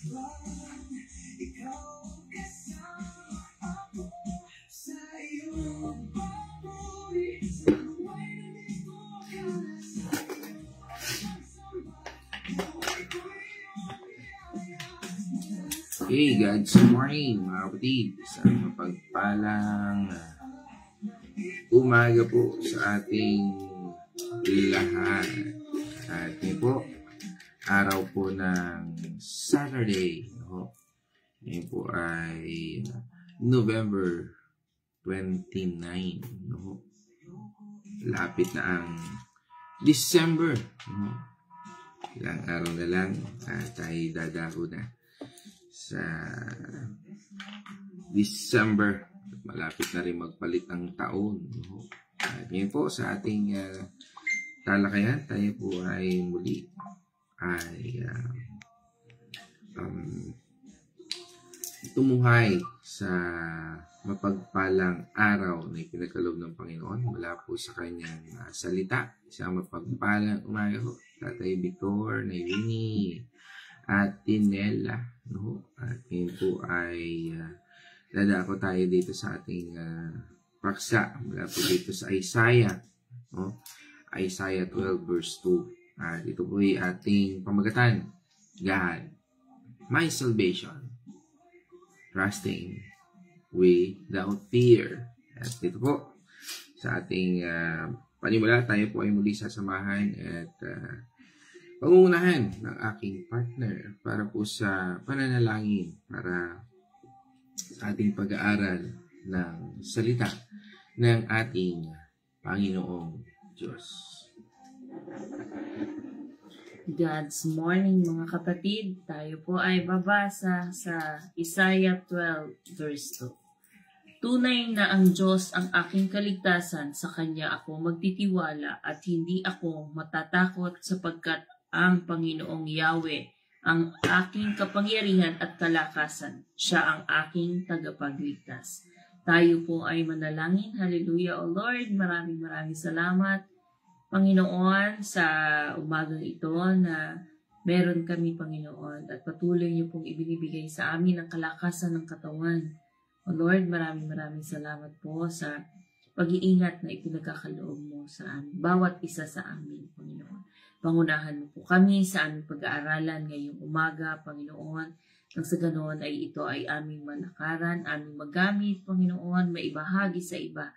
Hey, God's morning mga kapatid. Sa mapagpalang umaga po sa ating lahat. At ngayon po, araw po ng Saturday. Ngayon po ay November 29. Lapit na ang December. Ilang araw na lang tayo dadako na sa December. Malapit na rin magpalit ang taon. At ngayon po sa ating talakayan, tayo po ay muli ay tumuhay sa mapagpalang araw na ipinagkaloob ng Panginoon mula po sa kanyang salita. Isang mapagpalang umaga po, Tatay Victor, Nailini, at Tinella. At ngayon po ay dadako tayo dito sa ating paksa mula po dito sa Isaiah. Isaiah 12 verse 2. At ito po ay ating pamagatan. God, my salvation, trusting without fear. At dito po sa ating panimula, tayo po ay muli sasamahan at pangungunahan ng aking partner para po sa pananalangin para sa ating pag-aaral ng salita ng ating Panginoong Diyos. God's morning mga kapatid, tayo po ay babasa sa Isaiah 12 verse 2. Tunay na ang Diyos ang aking kaligtasan, sa Kanya ako magtitiwala at hindi ako matatakot sapagkat ang Panginoong Yahweh ang aking kapangyarihan at kalakasan. Siya ang aking tagapagligtas. Tayo po ay manalangin. Hallelujah, O Lord. Maraming salamat, Panginoon, sa umagang ito na meron kami, Panginoon, at patuloy niyo pong ibinibigay sa amin ang kalakasan ng katawan. O Lord, maraming salamat po sa pag-iingat na ipinagkakaloob mo sa amin, bawat isa sa amin, Panginoon. Pangunahan mo po kami sa aming pag-aaralan ngayong umaga, Panginoon. Nang sa ganoon ay ito ay aming malakaran, aming magamit, Panginoon, maibahagi sa iba.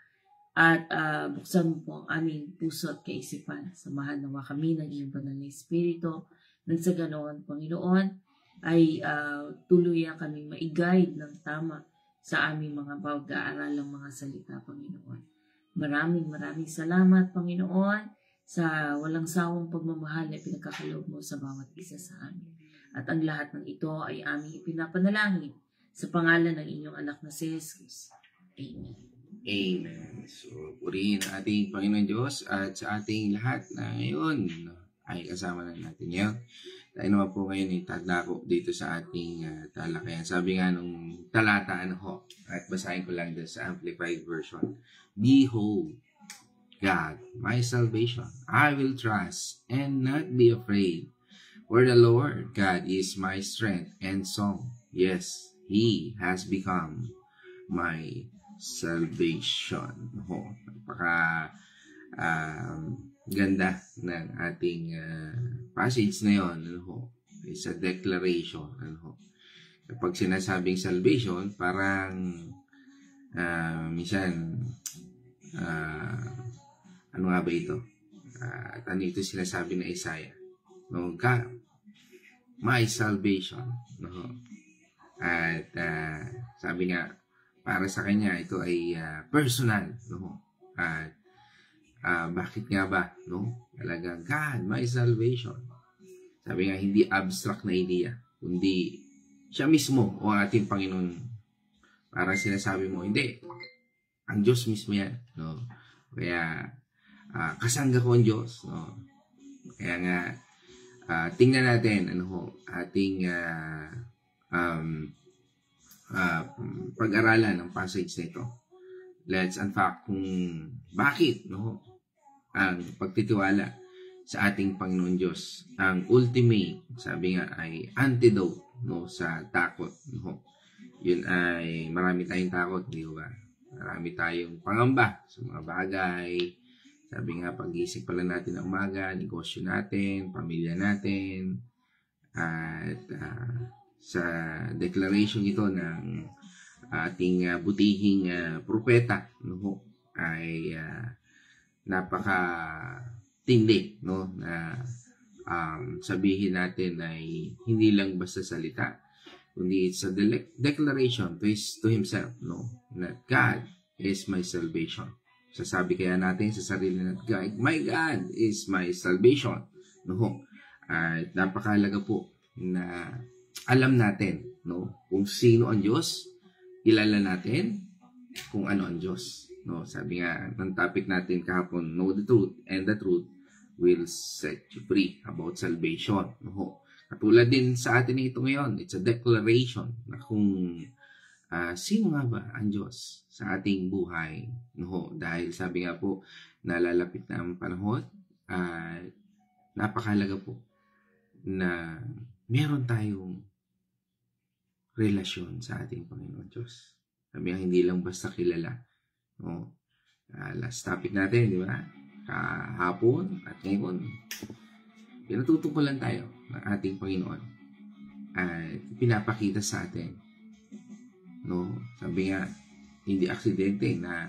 At buksan mo po ang aming puso at kaisipan. Samahan nawa kami ng iyong banal na Espiritu. Nang sa ganoon, Panginoon, ay tuluyan kami ma-guide ng tama sa aming mga pag-aaralang mga salita, Panginoon. Maraming salamat, Panginoon, sa walang sawang pagmamahal na pinagkakaloob mo sa bawat isa sa amin. At ang lahat ng ito ay aming ipinapanalangin sa pangalan ng inyong anak na si Jesus. Amen. Amen. So, purihin ang ating Panginoon Diyos at sa ating lahat na ngayon ay kasama na natin yun. Tayo naman po ngayon ay tadako dito sa ating talakayan. Sabi nga nung talata, at basahin ko lang din sa Amplified Version. Behold, God, my salvation, I will trust and not be afraid. For the Lord God is my strength and song. Yes, He has become my salvation. Napaka ganda ng ating passage na yun. It's a declaration. Kapag sinasabing salvation, parang minsan ano nga ba ito? Ano ito sinasabi na Isaiah? God, my salvation. At sabi nga, para sa kanya, ito ay personal. At bakit nga ba? Talagang, God, my salvation. Sabi nga, hindi abstract na idea, kundi siya mismo o ating Panginoon. Para sinasabi mo, hindi. Ang Diyos mismo yan. Kaya, kasangga ko ang Diyos. Kaya nga, tingnan natin ating pag-aralan ng passage na ito. Let's unpack kung bakit ang pagtitiwala sa ating Panginoon Diyos ang ultimate, sabi nga, ay antidote no, sa takot, no. Yun ay marami tayong takot, di ba? Marami tayong pangamba sa mga bagay. Sabi nga, pag-iisip pa lang natin ng umaga, negosyo natin, pamilya natin, at sa declaration ito ng ating butihing propeta, no, ay napaka tindi, no, na sabihin natin ay hindi lang basta salita, kundi it's a declaration to himself, no, that God is my salvation. Sasabi kaya natin sa sarili natin, my God is my salvation, no. At napakahalaga po na alam natin, no, kung sino ang Diyos, kilala natin kung ano ang Diyos, no. Sabi nga ng topic natin kahapon, know the truth, and the truth will set you free, about salvation, no. Katulad din sa atin ito ngayon, it's a declaration na kung sino nga ba ang Diyos sa ating buhay, no. Dahil sabi nga po, nalalapit na ang panahon, napakahalaga po na meron tayong relasyon sa ating Panginoon Diyos. Sabi nga, hindi lang basta kilala, no. Last topic natin, di ba? Kahapon at ngayon, pinatutungkulan tayo ng ating Panginoon at pinapakita sa atin, no. Sabi nga, hindi aksidente na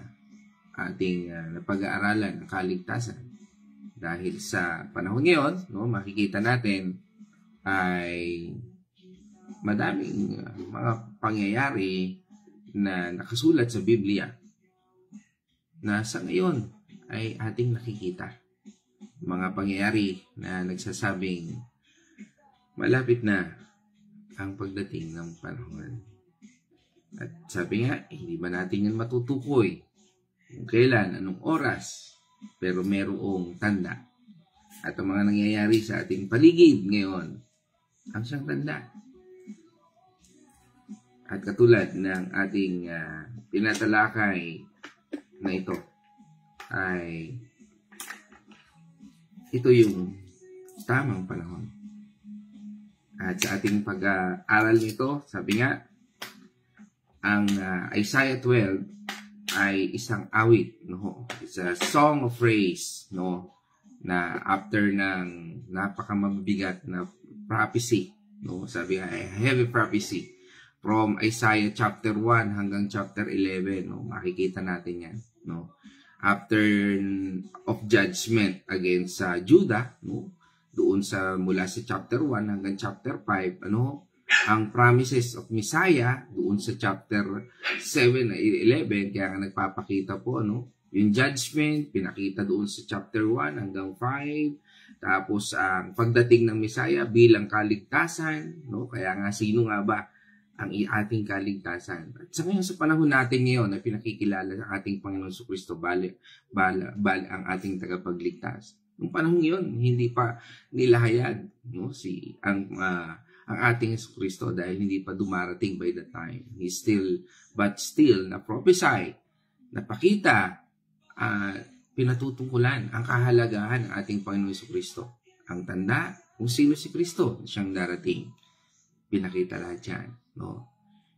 ating napag-aaralan ang kaligtasan. Dahil sa panahon ngayon, no, makikita natin ay madaming mga pangyayari na nakasulat sa Biblia na sa ngayon ay ating nakikita. Mga pangyayari na nagsasabing malapit na ang pagdating ng panahon. At sabi nga, hindi ba natin yan matutukoy kung kailan, anong oras, pero merong tanda. At ang mga nangyayari sa ating paligid ngayon, ang siyang tanda. At katulad ng ating tinatalakay na ito, ay ito yung tamang panahon. At sa ating pag-aaral nito, sabi nga, ang Isaiah 12 ay isang awit, no? It's a song of praise, no? Na after ng napakamabigat na prophecy, no? Sabi nga, a heavy prophecy from Isaiah chapter 1 hanggang chapter 11, no? Makikita natin yan, no? After of judgment against Judah, no? Doon sa mula sa chapter 1 hanggang chapter 5, ano? Ang promises of Messiah doon sa chapter 7 at 11, kaya nga nagpapakita po, no? Yung judgment, pinakita doon sa chapter 1 hanggang 5. Tapos, ang pagdating ng Messiah bilang kaligtasan, no? Kaya nga, sino nga ba ang ating kaligtasan? At sa ngayon, sa panahon natin ngayon na pinakikilala sa ating Panginoon Jesucristo, bali ang ating tagapagligtas. Noong panahon ngayon, hindi pa nilahayag, no? Ang ating Jesucristo dahil hindi pa dumarating by the time. But still, na-prophesy, napakita, pinatutungkulan ang kahalagahan ng ating Panginoon Jesucristo. Ang tanda kung sino si Kristo siyang darating. Pinakita lahat yan, no?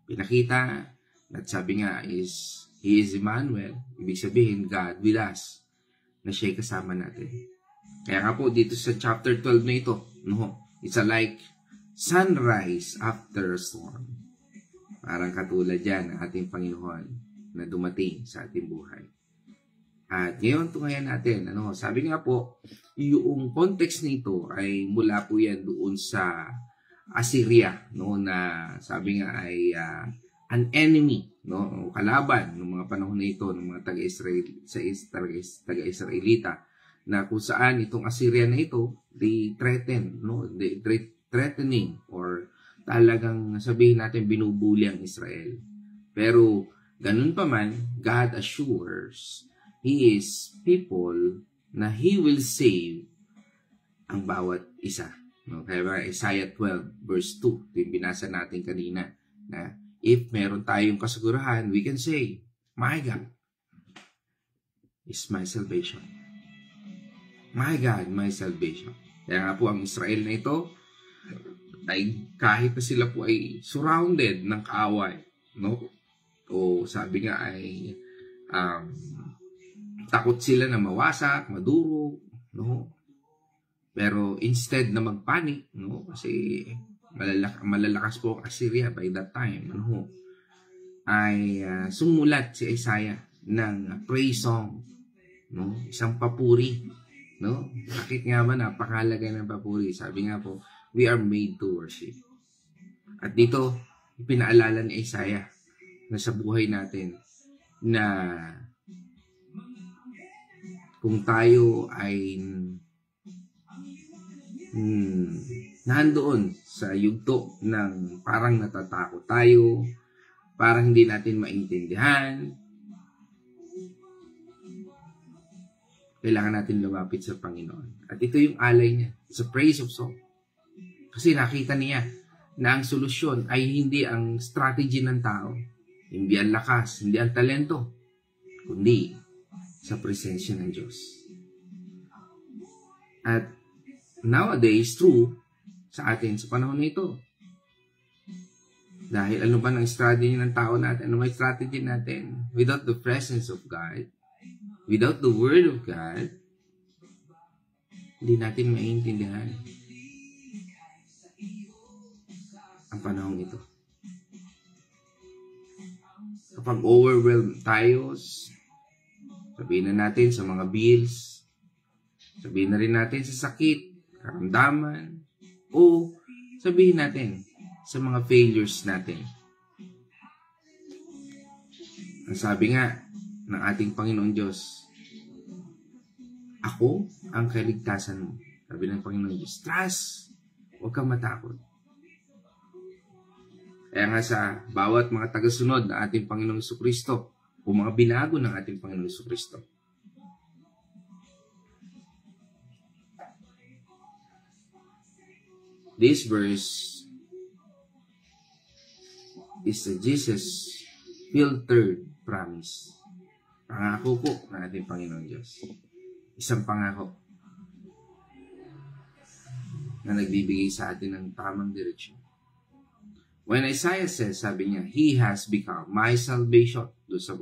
Pinakita, at sabi nga is, He is Emmanuel, ibig sabihin, God with us, na siya'y kasama natin. Kaya nga po, dito sa chapter 12 na ito, no? It's like sunrise after a storm. Parang katulad yan ng ating Panginoon na dumating sa ating buhay. At ngayon, tungayan natin, ano, sabi nga po, yung context nito ay mula po yan doon sa Assyria, no, na sabi nga ay an enemy, no, kalaban ng mga panahon na ito ng mga taga-Israelita, na kung saan itong Assyria na ito, they threaten, no, threatening or talagang sabihin natin binubuli ang Israel. Pero ganun pa man, God assures His people na He will save ang bawat isa. No? Kaya Isaiah 12 verse 2, yung binasa natin kanina, na if meron tayong kasagurahan, we can say, my God is my salvation. My God, my salvation. Kaya nga po ang Israel na ito ay kahit na sila po ay surrounded ng kaaway, no? O sabi nga ay takot sila na mawasak, madurog, no? Pero instead na magpanik, no? Kasi malalakas po ang Assyria by that time, no? Ay sumulat si Isaiah ng praise song, no? Isang papuri, no? Bakit nga ba napakahalaga ng papuri? Sabi nga po, we are made to worship. At dito, pinaalala ni Isaiah na sa buhay natin na kung tayo ay nandoon sa yugto ng parang natatakot tayo, parang hindi natin maintindihan, kailangan natin lumapit sa Panginoon. At ito yung alay niya. It's a praise of song. Kasi nakita niya na ang solusyon ay hindi ang strategy ng tao, hindi ang lakas, hindi ang talento, kundi sa presensya ng Diyos. At nowadays, true sa atin sa panahon na ito. Dahil ano ba ang strategy ng tao natin? Ano may strategy natin? Without the presence of God, without the Word of God, hindi natin maintindihan ang panahon ito. Kapag overwhelmed tayo, sabihin na natin sa mga bills, sabihin na rin natin sa sakit, karamdaman, o sabihin natin sa mga failures natin. Ang sabi nga ng ating Panginoon Diyos, ako ang kaligtasan mo. Sabi ng Panginoon Diyos, trust, huwag kang matakot. Kaya nga sa bawat mga tagasunod ng ating Panginoong Jesucristo, o mga binago ng ating Panginoong Jesucristo, this verse is a Jesus filtered promise. Pangako po ng ating Panginoon Diyos. Isang pangako na nagbibigay sa atin ng tamang direksyon. When Isaiah says, sabi niya, He has become my salvation. Doon sa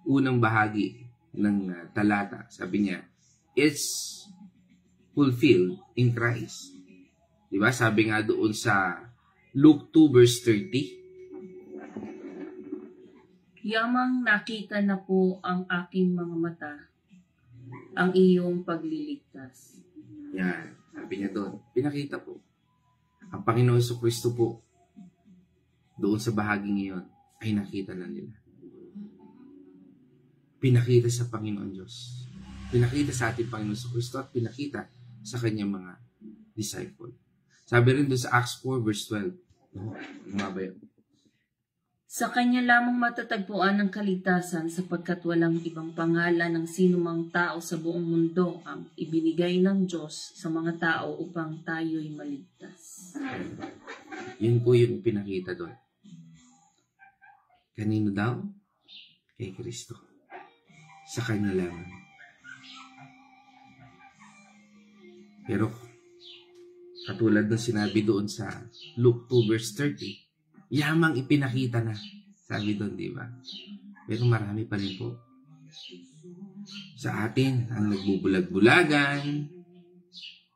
unang bahagi ng talata, sabi niya, it's fulfilled in Christ. Diba? Sabi nga doon sa Luke 2 verse 30, Yamang nakita na po ang aking mga mata, ang iyong pagliligtas. Yan. Sabi niya doon, pinakita po. Ang Panginoon Jesucristo po, doon sa bahaging iyon, ay nakita na nila. Pinakita sa Panginoon Diyos. Pinakita sa ating Panginoon Jesucristo at pinakita sa kanyang mga disciple. Sabi rin doon sa Acts 4 verse 12. Mga ba yun? Sa kanya lamang matatagpuan ang kaligtasan sapagkat walang ibang pangalan ng sinumang tao sa buong mundo ang ibinigay ng Diyos sa mga tao upang tayo'y maligtas. Yun po yung pinakita doon. Kanino daw? Kay Kristo. Sa kanya lamang. Pero katulad ng sinabi doon sa Luke 2 verse 30, yamang ipinakita na. Sabi doon, di ba? Pero marami pa rin po. Sa atin, ang nagbubulag-bulagan,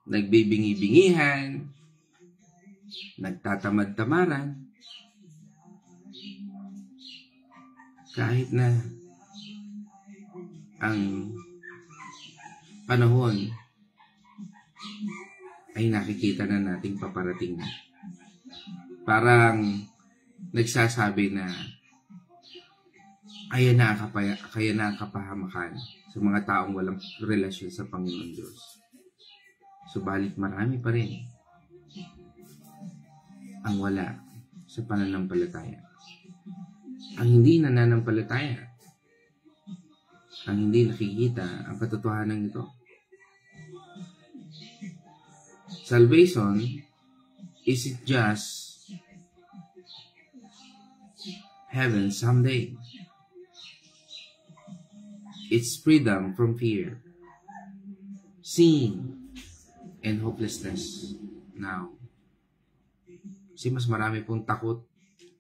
nagbibingi-bingihan, nagtatamad-tamaran, kahit na ang panahon ay nakikita na nating paparating na. Parang nagsasabi na kaya na ang kapahamakan sa mga taong walang relasyon sa Panginoon Diyos. Subalit marami pa rin ang wala sa pananampalataya. Ang hindi nananampalataya, ang hindi nakikita ang katotohanan ito. Salvation isn't just heaven someday. It's freedom from fear, sin, and hopelessness now. Kasi mas marami pong takot.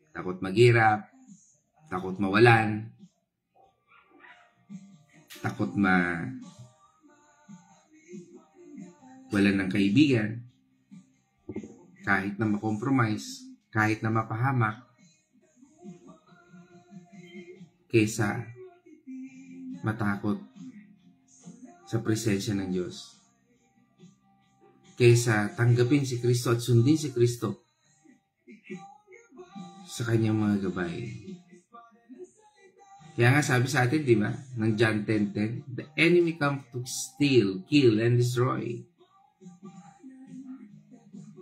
Takot maghirap, takot mawalan, takot walan ng kaibigan, kahit na makompromise, kahit na mapahamak, kaysa matakot sa presensya ng Diyos. Kaysa tanggapin si Kristo at sundin si Kristo sa kanyang mga gabay. Kaya nga sabi sa atin, di ba, ng John 10:10, the enemy comes to steal, kill, and destroy.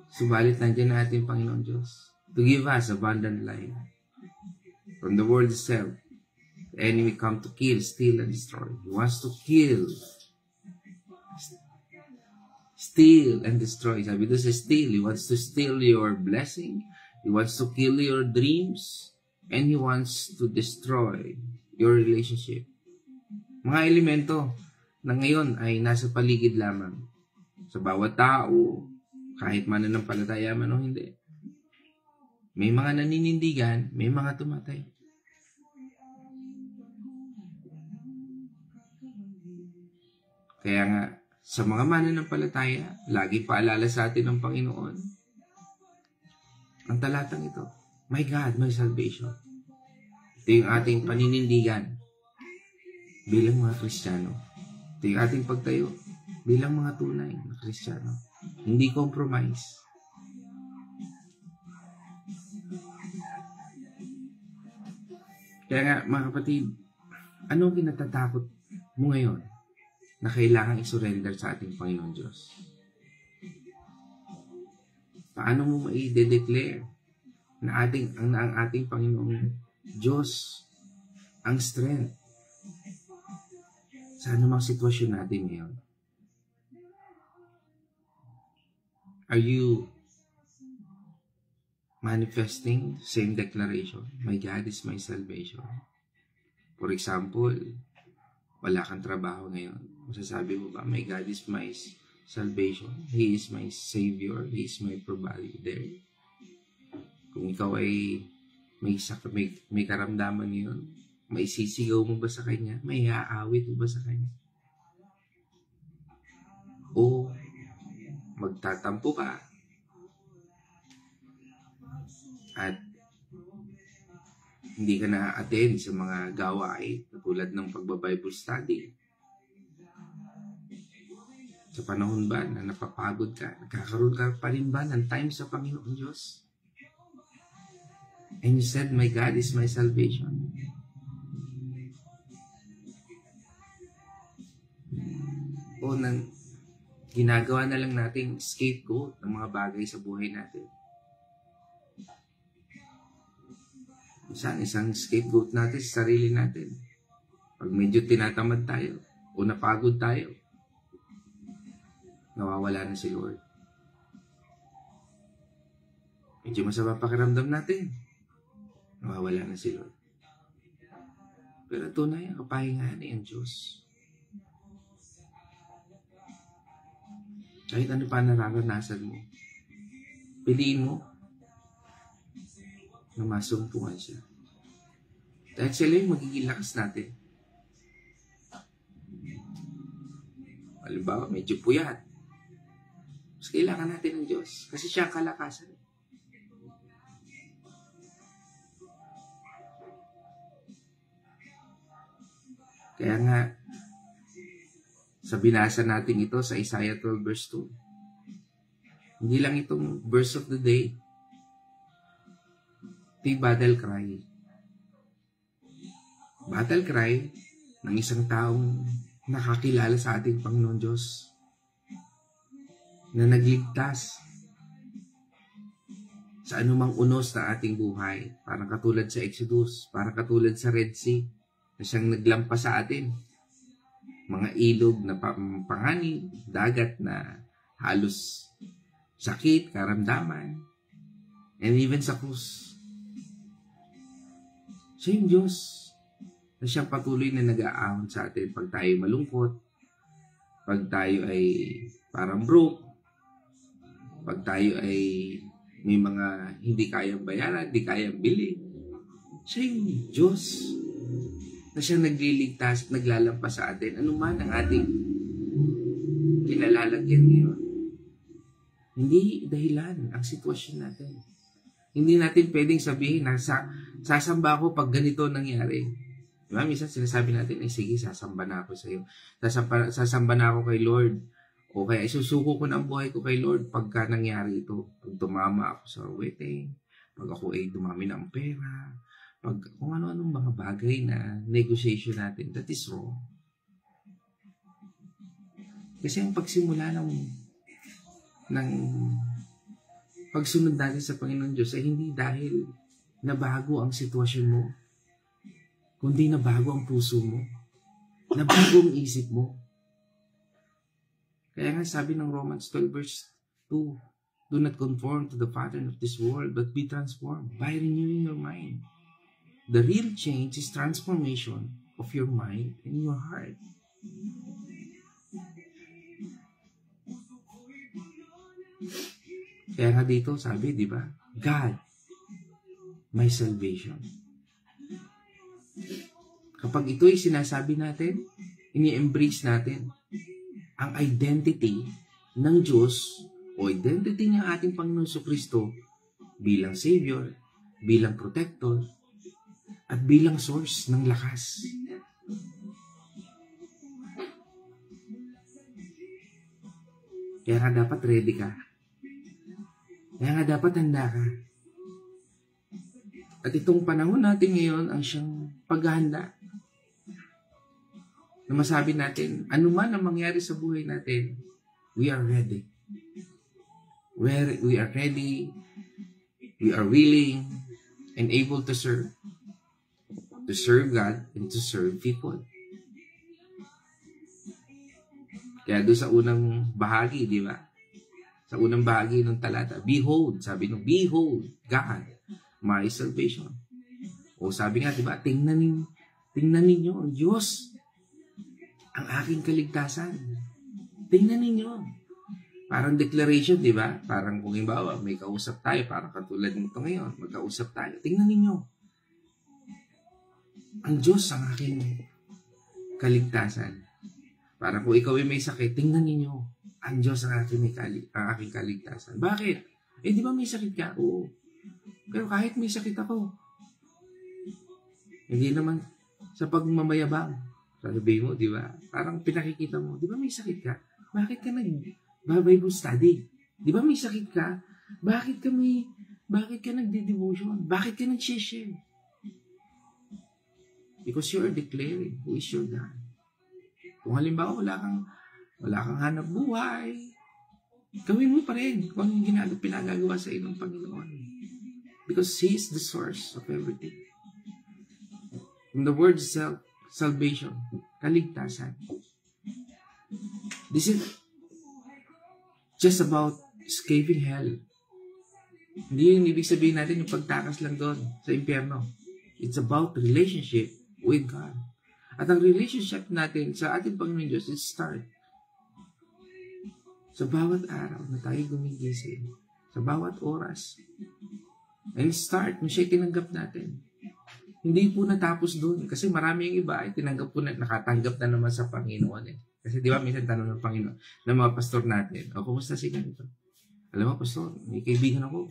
Subalit nandiyan na ating Panginoon Diyos to give us abundant life. From the word itself, the enemy comes to kill, steal, and destroy. He wants to kill, steal, and destroy. Sabi doon sa steal, he wants to steal your blessing, he wants to kill your dreams, and he wants to destroy your relationship. Mga elemento na ngayon ay nasa paligid lamang sa bawat tao, kahit mananampalataya man o hindi. May mga naninindigan, may mga tumatay. Kaya nga, sa mga mananampalataya, lagi paalala sa atin ng Panginoon ang talatang ito. My God, my salvation. Ito yung ating paninindigan bilang mga Kristiyano. Ito yung ating pagtayo bilang mga tunay na Kristiyano. Hindi compromise. Kaya nga, mga kapatid, ano ang kinatatakot mo ngayon na kailangang isurrender sa ating Panginoon Diyos? Paano mo mai-declare na ang ating Panginoong Diyos ang strength sa anumang sitwasyon natin ngayon? Are you manifesting same declaration? My God is my salvation. For example, wala kang trabaho ngayon. Masasabi mo ba, my God is my salvation. He is my Savior. He is my provider. Kung ikaw ay may karamdaman ngayon, may sisigaw mo ba sa Kanya? May aawit mo ba sa Kanya? O magtatampo ka at hindi ka na-attend sa mga gawain tulad ng pagbabible study. Sa panahon ba na napapagod ka, nagkakaroon ka pa rin ba ng time sa Panginoon Diyos? And you said, my God is my salvation. O ginagawa na lang nating scapegoat ng mga bagay sa buhay natin. Isang scapegoat natin sa sarili natin. Pag medyo tinatamad tayo o napagod tayo, nawawala na si Lord. Medyo masama pakiramdam natin, nawawala na si Lord. Pero tunay ang kapahingahan ay ang Diyos. Kahit ano pa nararanasan mo, piliin mo na masumpungan siya. Dahil sila yung magiging lakas natin. Halimbawa, medyo puyat. Mas kailangan natin ng Diyos kasi siya ang kalakasan. Kaya nga, sa binasa natin ito sa Isaiah 12 verse 2. Hindi lang itong verse of the day. Ito yung battle cry. Battle cry ng isang taong nakakilala sa ating Panginoon Diyos na nagligtas sa anumang unos na ating buhay. Parang katulad sa Exodus, parang katulad sa Red Sea na siyang naglampas sa atin. Mga ilog na panganib, dagat na halos sakit, karamdaman, and even sa krus. Siya yung Diyos na siyang patuloy na nag-aahon sa atin pag tayo malungkot, pag tayo ay parang broke, pag tayo ay may mga hindi kayang bayaran, hindi kayang bili. Siya yung Diyos na siya nagliligtas, naglalampas sa atin. Ano man ang ating kinalalagyan ngayon. Hindi dahilan ang sitwasyon natin. Hindi natin pwedeng sabihin na sasamba ako pag ganito nangyari. Diba? Minsan sinasabi natin, sige, sasamba na ako sa iyo. Sasamba na ako kay Lord. O kaya isusuko ko na ang buhay ko kay Lord pagka nangyari ito. Pag tumama ako sa wedding, pag ako ay dumami ng pera, pag kung ano-anong mga bagay na negotiation natin, that is wrong. Kasi ang pagsimula ng pagsunod natin sa Panginoon Diyos ay hindi dahil nabago ang sitwasyon mo, kundi nabago ang puso mo, nabago ang isip mo. Kaya nga sabi ng Romans 12 verse 2, do not conform to the pattern of this world, but be transformed by renewing your mind. The real change is transformation of your mind and your heart. Kaya nga dito sabi, di ba? God, my salvation. Kapag ito'y sinasabi natin, ini-embrace natin ang identity ng Diyos o identity ng ating Panginoon Jesucristo bilang Savior, bilang Protector, at bilang source ng lakas. Kaya nga dapat ready ka. Kaya nga dapat handa ka. At itong panahon natin ngayon ang siyang paghahanda. Na masabi natin, ano man ang mangyari sa buhay natin, we are ready. We are ready, we are willing, and able to serve. To serve God and to serve people. Kaya doon sa unang bahagi, di ba? Sa unang bahagi ng talata, behold, sabi nung, behold, God, my salvation. O sabi nga, di ba, tingnan ninyo ang Diyos, ang aking kaligtasan. Tingnan ninyo. Parang declaration, di ba? Parang kung imbawa, may kausap tayo, parang katulad nito ngayon, magkausap tayo. Tingnan ninyo. Ang Diyos ang aking kaligtasan. Parang kung ikaw ay may sakit, tingnan ninyo. Ang Diyos ang aking kaligtasan. Bakit? Di ba may sakit ka? Oo. Pero kahit may sakit ako, hindi naman sa pagmamayabang. Sabi mo, di ba? Parang pinakikita mo, di ba may sakit ka? Bakit ka nag-Bible study? Di ba may sakit ka? Bakit ka nagdi-devotion? Bakit ka nag-share? Because you are declaring who is your God. Kung halimbawa wala kang hanap buhay, gawin mo pa rin kung anong pinagagawa sa iyo ng Panginoon. Because He is the source of everything. In the word salvation, kaligtasan. This is just about escaping hell. Hindi yung ibig sabihin natin yung pagtakas lang doon sa impyerno. It's about relationship with God. At ang relationship natin sa ating Panginoon Diyos, it start sa bawat araw na tayo gumigising, sa bawat oras. And start, nung siya tinanggap natin. Hindi po natapos doon. Kasi marami yung iba ay tinanggap po na, nakatanggap na naman sa Panginoon eh. Kasi di ba minsan tanong ng Panginoon, ng mga pastor natin, kumusta si ganito? Alam mo, pastor, may kaibigan ako.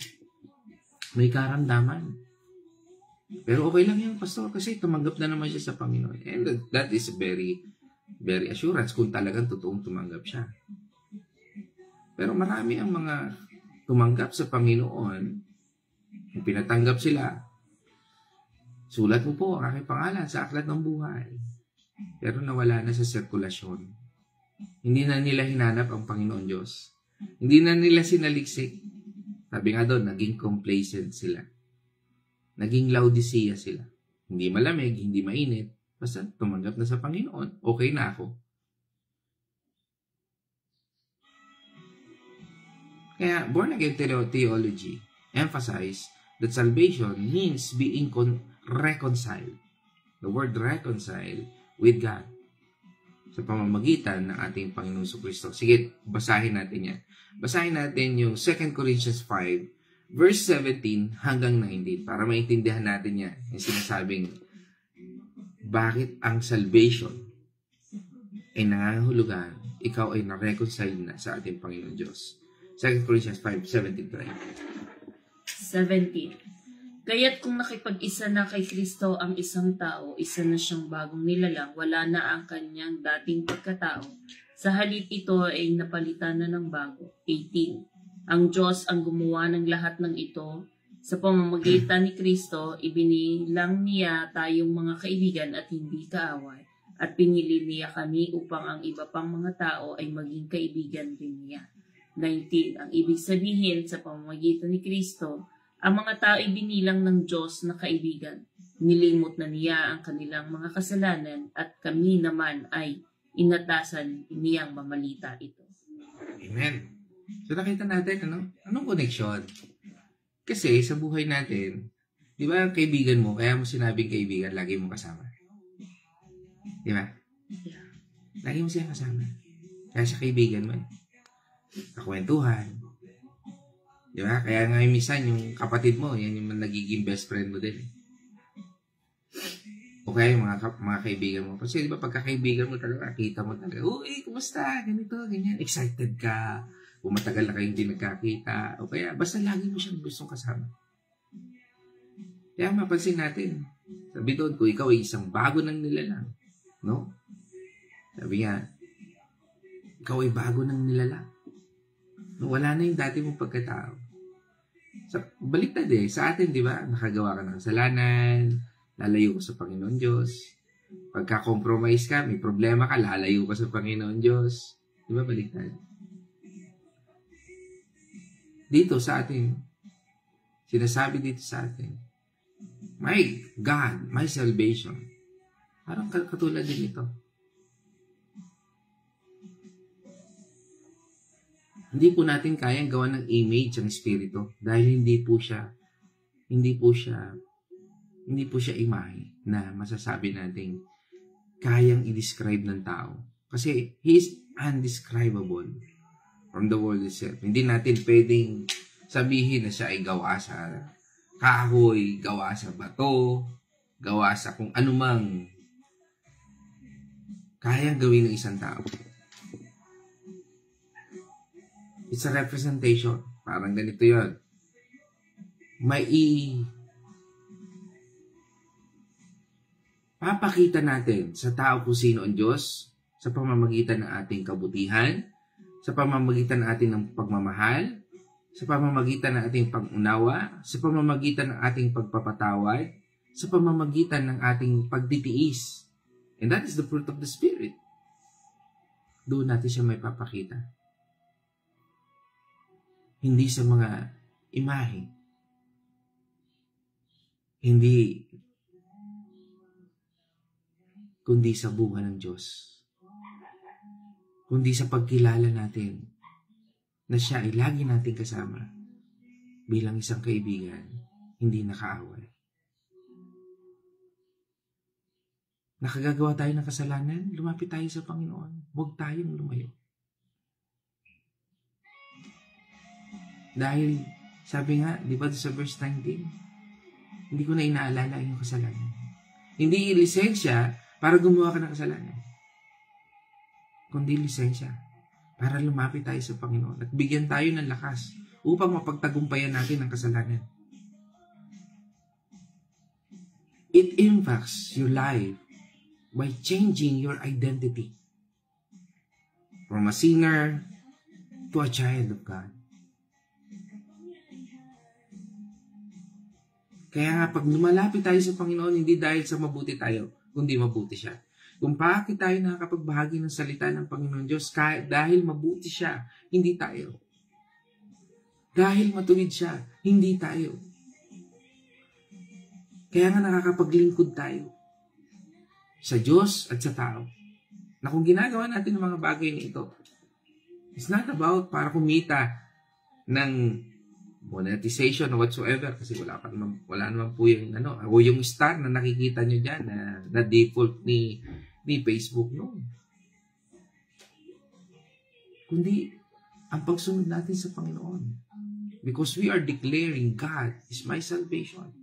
May karamdaman. Pero okay lang yung pastor kasi tumanggap na naman siya sa Panginoon. And that is very, very assurance kung talagang totoong tumanggap siya. Pero marami ang mga tumanggap sa Panginoon, kung pinatanggap sila, sulat mo po ang aking pangalan sa aklat ng buhay. Pero nawala na sa sirkulasyon. Hindi na nila hinanap ang Panginoon Diyos. Hindi na nila sinaliksik. Sabi nga doon, naging complacent sila. Naging Laodicea sila. Hindi malamig, hindi mainit. Basta tumanggap na sa Panginoon, okay na ako. Kaya, born-again theology emphasize that salvation means being reconciled. The word reconcile with God. Sa pamamagitan ng ating Panginoon Jesucristo. Sige, basahin natin yan. Basahin natin yung 2 Corinthians 5 verse 17 hanggang 19 para maintindihan natin yan. Yung sinasabing, bakit ang salvation ay nangangahulugan, ikaw ay na-reconcile na sa ating Panginoon Diyos. 2 Corinthians 17. Kaya't kung nakipag-isa na kay Kristo ang isang tao, isa na siyang bagong nilalang, wala na ang kanyang dating pagkatao. Sa halip ito ay napalitan na ng bago. 18. Ang Diyos ang gumawa ng lahat ng ito. Sa pamamagitan ni Kristo, ibinilang niya tayong mga kaibigan at hindi kaaway. At pinili niya kami upang ang iba pang mga tao ay maging kaibigan din niya. 19. Ang ibig sabihin sa pamamagitan ni Kristo, ang mga tao ay binilang ng Diyos na kaibigan. Nilimot na niya ang kanilang mga kasalanan at kami naman ay inatasan niyang mamalita ito. Amen. So nakita natin, anong connection? Kasi sa buhay natin, di ba ang kaibigan mo, kaya mo sinabing kaibigan, lagi mo kasama. Di ba? Yeah. Lagi mo siya kasama. Kaya sa kaibigan mo, kakwentuhan. Di ba? Kaya nga minsan yung kapatid mo, yan yung nagiging best friend mo din. O kaya yung mga kaibigan mo. Kasi di ba pagkakaibigan mo talaga, kita mo talaga, uy, kumusta? Ganito, ganyan. Excited ka. Kung matagal na kayong hindi nagkakita. O kaya, basta lagi mo siyang gustong kasama. Kaya mapansin natin, sabi doon, kung ikaw ay isang bago ng nilalang, no? Sabi nga, ikaw ay bago ng nilalang. No, wala na yung dati mong pagkatao. Baliktad sa atin, di ba? Nakagawa ka ng kasalanan, lalayo ka sa Panginoon Diyos. Pagka-compromise ka, may problema ka, lalayo ka sa Panginoon Diyos. Di ba baliktad? Dito sa atin, sinasabi dito sa atin, my God, my salvation. Parang katulad din ito. Hindi po natin kayang gawa ng image ang Espiritu dahil hindi po siya imahe na masasabi natin kayang i-describe ng tao. Kasi He is undescribable from the world itself. Hindi natin pwedeng sabihin na siya ay gawa sa kahoy, gawa sa bato, gawa sa kung anumang kayang gawin ng isang tao. It's a representation. Parang ganito yun. Papakita natin sa tao kung sino ang Diyos sa pamamagitan ng ating kabutihan, sa pamamagitan ng ating pagmamahal, sa pamamagitan ng ating pag-unawa, sa pamamagitan ng ating pagpapatawad, sa pamamagitan ng ating pagtitiis. And that is the fruit of the Spirit. Doon natin siya may papakita. Hindi sa mga imahe. Hindi kundi sa bunga ng Diyos. Kundi sa pagkilala natin na siya ay lagi nating kasama bilang isang kaibigan, hindi nakaaway. Nakagagawa tayo ng kasalanan, lumapit tayo sa Panginoon. Huwag tayong lumayo. Dahil, sabi nga, di ba sa verse 19, hindi ko na inaalala yung kasalanan. Hindi lisensya para gumawa ka ng kasalanan. Kundi lisensya para lumapit tayo sa Panginoon at bigyan tayo ng lakas upang mapagtagumpayan natin ang kasalanan. It impacts your life by changing your identity from a sinner to a child of God. Kaya nga, pag lumalapit tayo sa Panginoon, hindi dahil sa mabuti tayo, kundi mabuti siya. Kung bakit tayo nakakapagbahagi ng salita ng Panginoon Diyos, dahil mabuti siya, hindi tayo. Dahil matuwid siya, hindi tayo. Kaya nga nakakapaglingkod tayo sa Diyos at sa tao. Na kung ginagawa natin ang mga bagay na ito, it's not about para kumita ng monetization or whatsoever kasi wala naman po yung o yung star na nakikita nyo dyan na default ni Facebook noon. Kundi ang pagsunod natin sa Panginoon. Because we are declaring God is my salvation.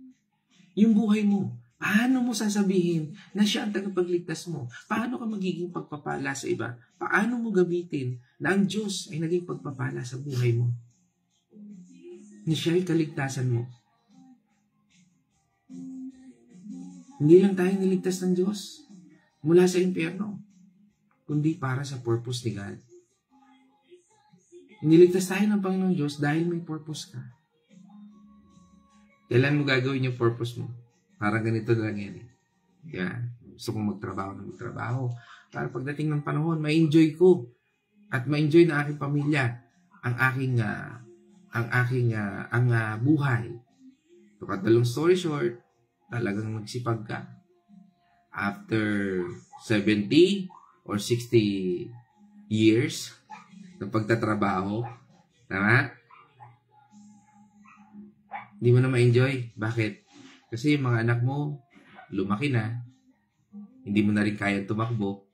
Yung buhay mo, paano mo sasabihin na siya ang tagapagligtas mo? Paano ka magiging pagpapala sa iba? Paano mo gamitin na ang Diyos ay naging pagpapala sa buhay mo? Na siya ay kaligtasan mo. Hindi lang tayo niligtas ng Diyos mula sa impyerno, kundi para sa purpose ni God. Niligtas tayo ng Panginoong Diyos dahil may purpose ka. Kailan mo gagawin yung purpose mo? Parang ganito lang yan eh. Kaya gusto kong magtrabaho. Para pagdating ng panahon, ma-enjoy ko at ma-enjoy ng aking pamilya ang buhay. To cut the long story short, talagang nagsipag ka. After 70 or 60 years ng pagtatrabaho, tama? Hindi mo na ma-enjoy. Bakit? Kasi yung mga anak mo, lumaki na. Hindi mo na rin kaya tumakbo.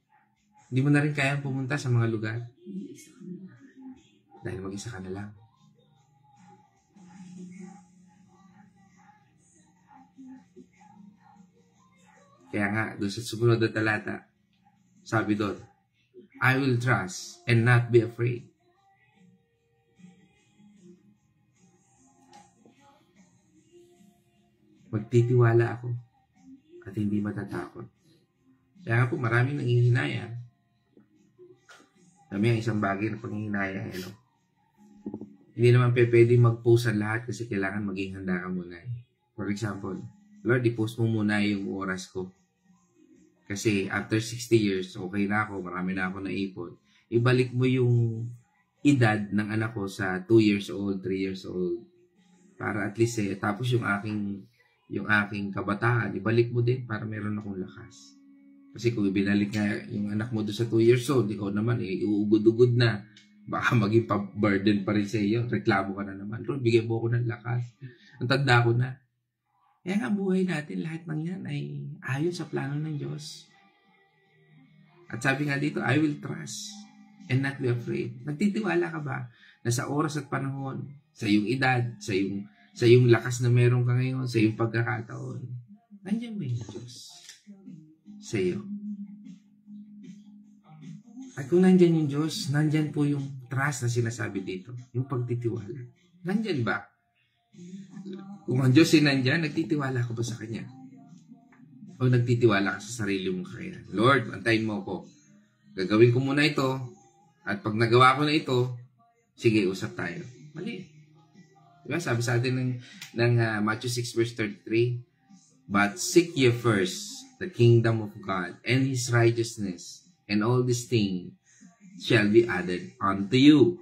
Hindi mo na rin kaya pumunta sa mga lugar. Dahil mag-isa ka na lang. Kaya nga, doon sa sumunod na talata, sabi doon, I will trust and not be afraid. Magtitiwala ako at hindi matatakot. Kaya nga po, maraming nangihinayang. Kami ang isang bagay na panghihinayang. Hindi naman pwede mag-post ang lahat kasi kailangan maging handa ka muna. For example, Lord, i-post mo muna yung oras ko. Kasi after 60 years, okay na ako, marami na ako naipon. Ibalik mo yung edad ng anak ko sa 2 years old, 3 years old. Para at least tapos yung aking kabataan, ibalik mo din para meron akong lakas. Kasi kung ibinalik nga yung anak mo doon sa 2 years old, ikaw naman, uugod-ugod na. Baka maging burden pa rin sa iyo. Reklamo ka na naman. Lord, bigyan mo ako ng lakas. Ang tanda ko na. Kaya nga buhay natin, lahat ng yan ay ayon sa plano ng Diyos. At sabi nga dito, I will trust and not be afraid. Nagtitiwala ka ba na sa oras at panahon, sa iyong edad, sa iyong lakas na meron ka ngayon, sa iyong pagkakataon, nandiyan ba yung Diyos sa iyo? At kung nandiyan yung Diyos, nandiyan po yung trust na sinasabi dito, yung pagtitiwala. Nandiyan ba? Kung ang Diyos ay nandyan, nagtitiwala ka ba sa Kanya? O nagtitiwala ka sa sarili mong kakayahan? Lord, antayin mo ako. Gagawin ko muna ito. At pag nagawa ko na ito, sige, usap tayo. Mali. Diba? Sabi sa atin ng Matthew 6 verse 33, But seek ye first the kingdom of God and His righteousness, and all these things shall be added unto you.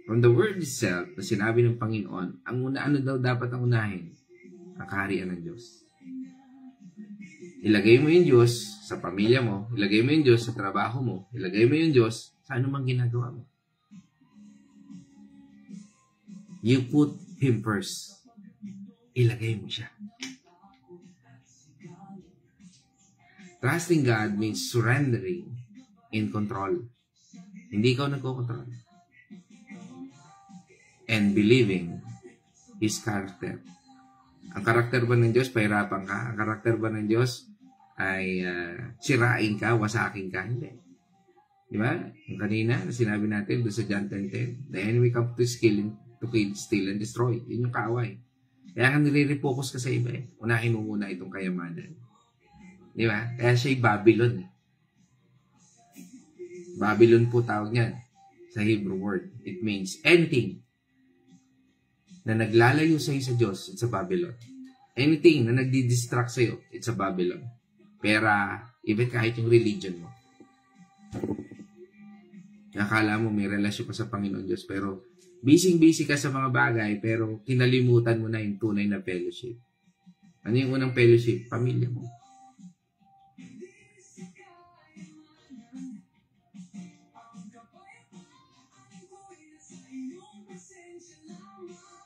From the word itself, na sinabi ng Panginoon, ano daw dapat ang unahin? Ang kaharian ng Diyos. Ilagay mo yung Diyos sa pamilya mo, ilagay mo yung Diyos sa trabaho mo, ilagay mo yung Diyos sa anumang ginagawa mo. You put Him first. Ilagay mo siya. Trusting God means surrendering in control. Hindi ikaw nagkocontrol. And believing His character. Ang karakter ba ng Diyos, pahirapan ka? Ang karakter ba ng Diyos ay sirain ka, wasakin ka? Hindi. Di ba? Yung kanina, sinabi natin doon sa John 10:10, the enemy come to kill, steal, and destroy. Yun yung kaaway. Kaya kang nire-refocus ka sa iba eh. Unahin mo muna itong kayamanan. Di ba? Kaya siya'y Babylon. Babylon po tawag niyan sa Hebrew word. It means anything na naglalayo sa'yo sa Diyos, it's a Babylon. Anything na nagdi-distract sa'yo, it's a Babylon. Pera, even kahit yung religion mo. Nakala mo may relasyon ka sa Panginoon Diyos, pero busy ka sa mga bagay, pero kinalimutan mo na yung tunay na fellowship. Ano yung unang fellowship? Pamilya mo.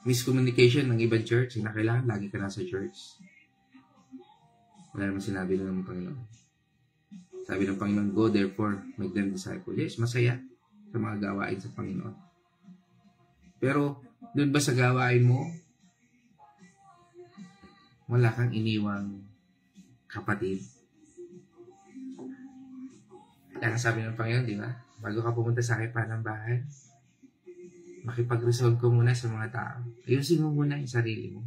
Miscommunication ng ibang church, na kailangan lagi ka nasa church. Wala naman sinabi ng Panginoon. Sabi ng Panginoon, go therefore, make them disciples. Yes, masaya sa mga gawain sa Panginoon. Pero, Doon ba sa gawain mo, wala kang iniwang kapatid? Kaya sabi ng Panginoon, di ba? Bago ka pumunta sa aking panambahan, makipag-resolve ko muna sa mga tao. Ayusin mo muna yung sarili mo.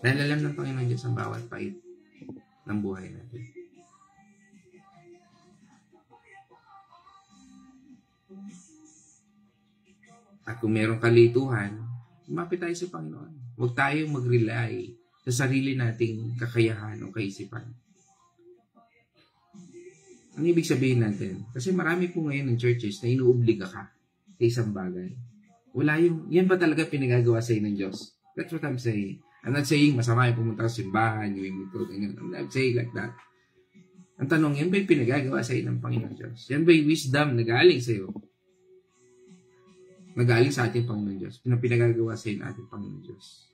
Dahil alam ng Panginoon Diyos ang bawat pait ng buhay natin. At kung mayroong kalituhan, lumapit tayo sa Panginoon. Huwag tayong mag-rely sa sarili nating kakayahan o kaisipan. Ano ibig sabihin natin? Kasi marami po ngayon ng churches na inuobliga ka sa isang bagay. Wala yan ba talaga pinagagawa sa ng Diyos? That's what I'm saying. I'm not saying masama yung pumunta sa simbahan, yung ito, ganyan. I'm not saying like that. Ang tanong, yan ba yung pinagagawa sa ng Panginoon Diyos? Yan ba yung wisdom na galing sa iyo? Nagaling sa ating Panginoon Diyos, pinagagawa sa ng ating Panginoon Diyos.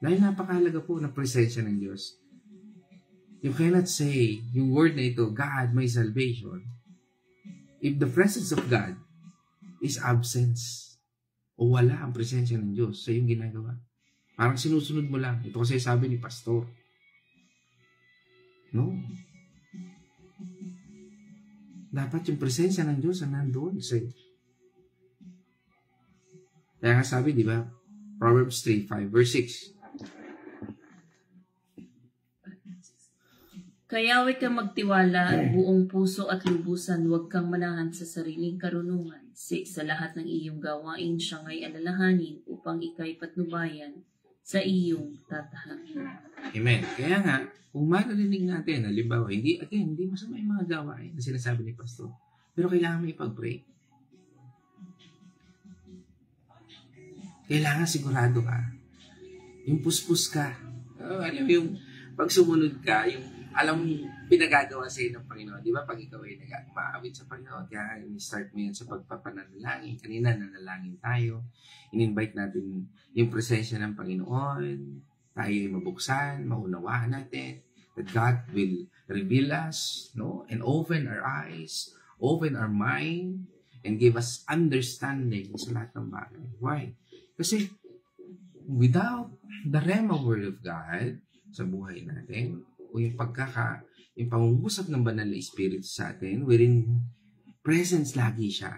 Dahil napakahalaga po ng presensya ng Diyos. You cannot say, yung word na ito, God, my salvation, if the presence of God is absence, o wala ang presensya ng Diyos sa iyong ginagawa. Parang sinusunod mo lang. Ito kasi sabi ni Pastor. No. Dapat yung presensya ng Diyos na nandoon sa iyo. Kaya nga sabi, di ba? Proverbs 3:5, verse 6. Kaya huwag kang magtiwala, buong puso at lubusan, huwag kang manahan sa sariling karunungan. Sa lahat ng iyong gawain, siyang ay alalahanin upang ikay patnubayan sa iyong tatahakin. Amen. Kaya nga, kung maririnig natin, halimbawa, hindi masama yung mga gawain na sinasabi ni Pastor. Pero kailangan mo ipag-pray. Kailangan sigurado ka. Yung puspus ka. Alam mo yung pag sumunod ka, yung alam mo pinagagawa sa iyo ng Panginoon. Di ba pag ikaw ay nag-maawit sa Panginoon, kaya start mo yan sa pagpapanalangin. Kanina nanalangin tayo. In-invite natin yung presensya ng Panginoon. Tayo ay mabuksan, maunawaan natin that God will reveal us, no? And open our eyes, open our mind, and give us understanding sa lahat ng bagay. Why? Kasi without the Rhema Word of God sa buhay natin, o yung pangungusap ng banal na Espiritu sa atin, wherein presence lagi siya,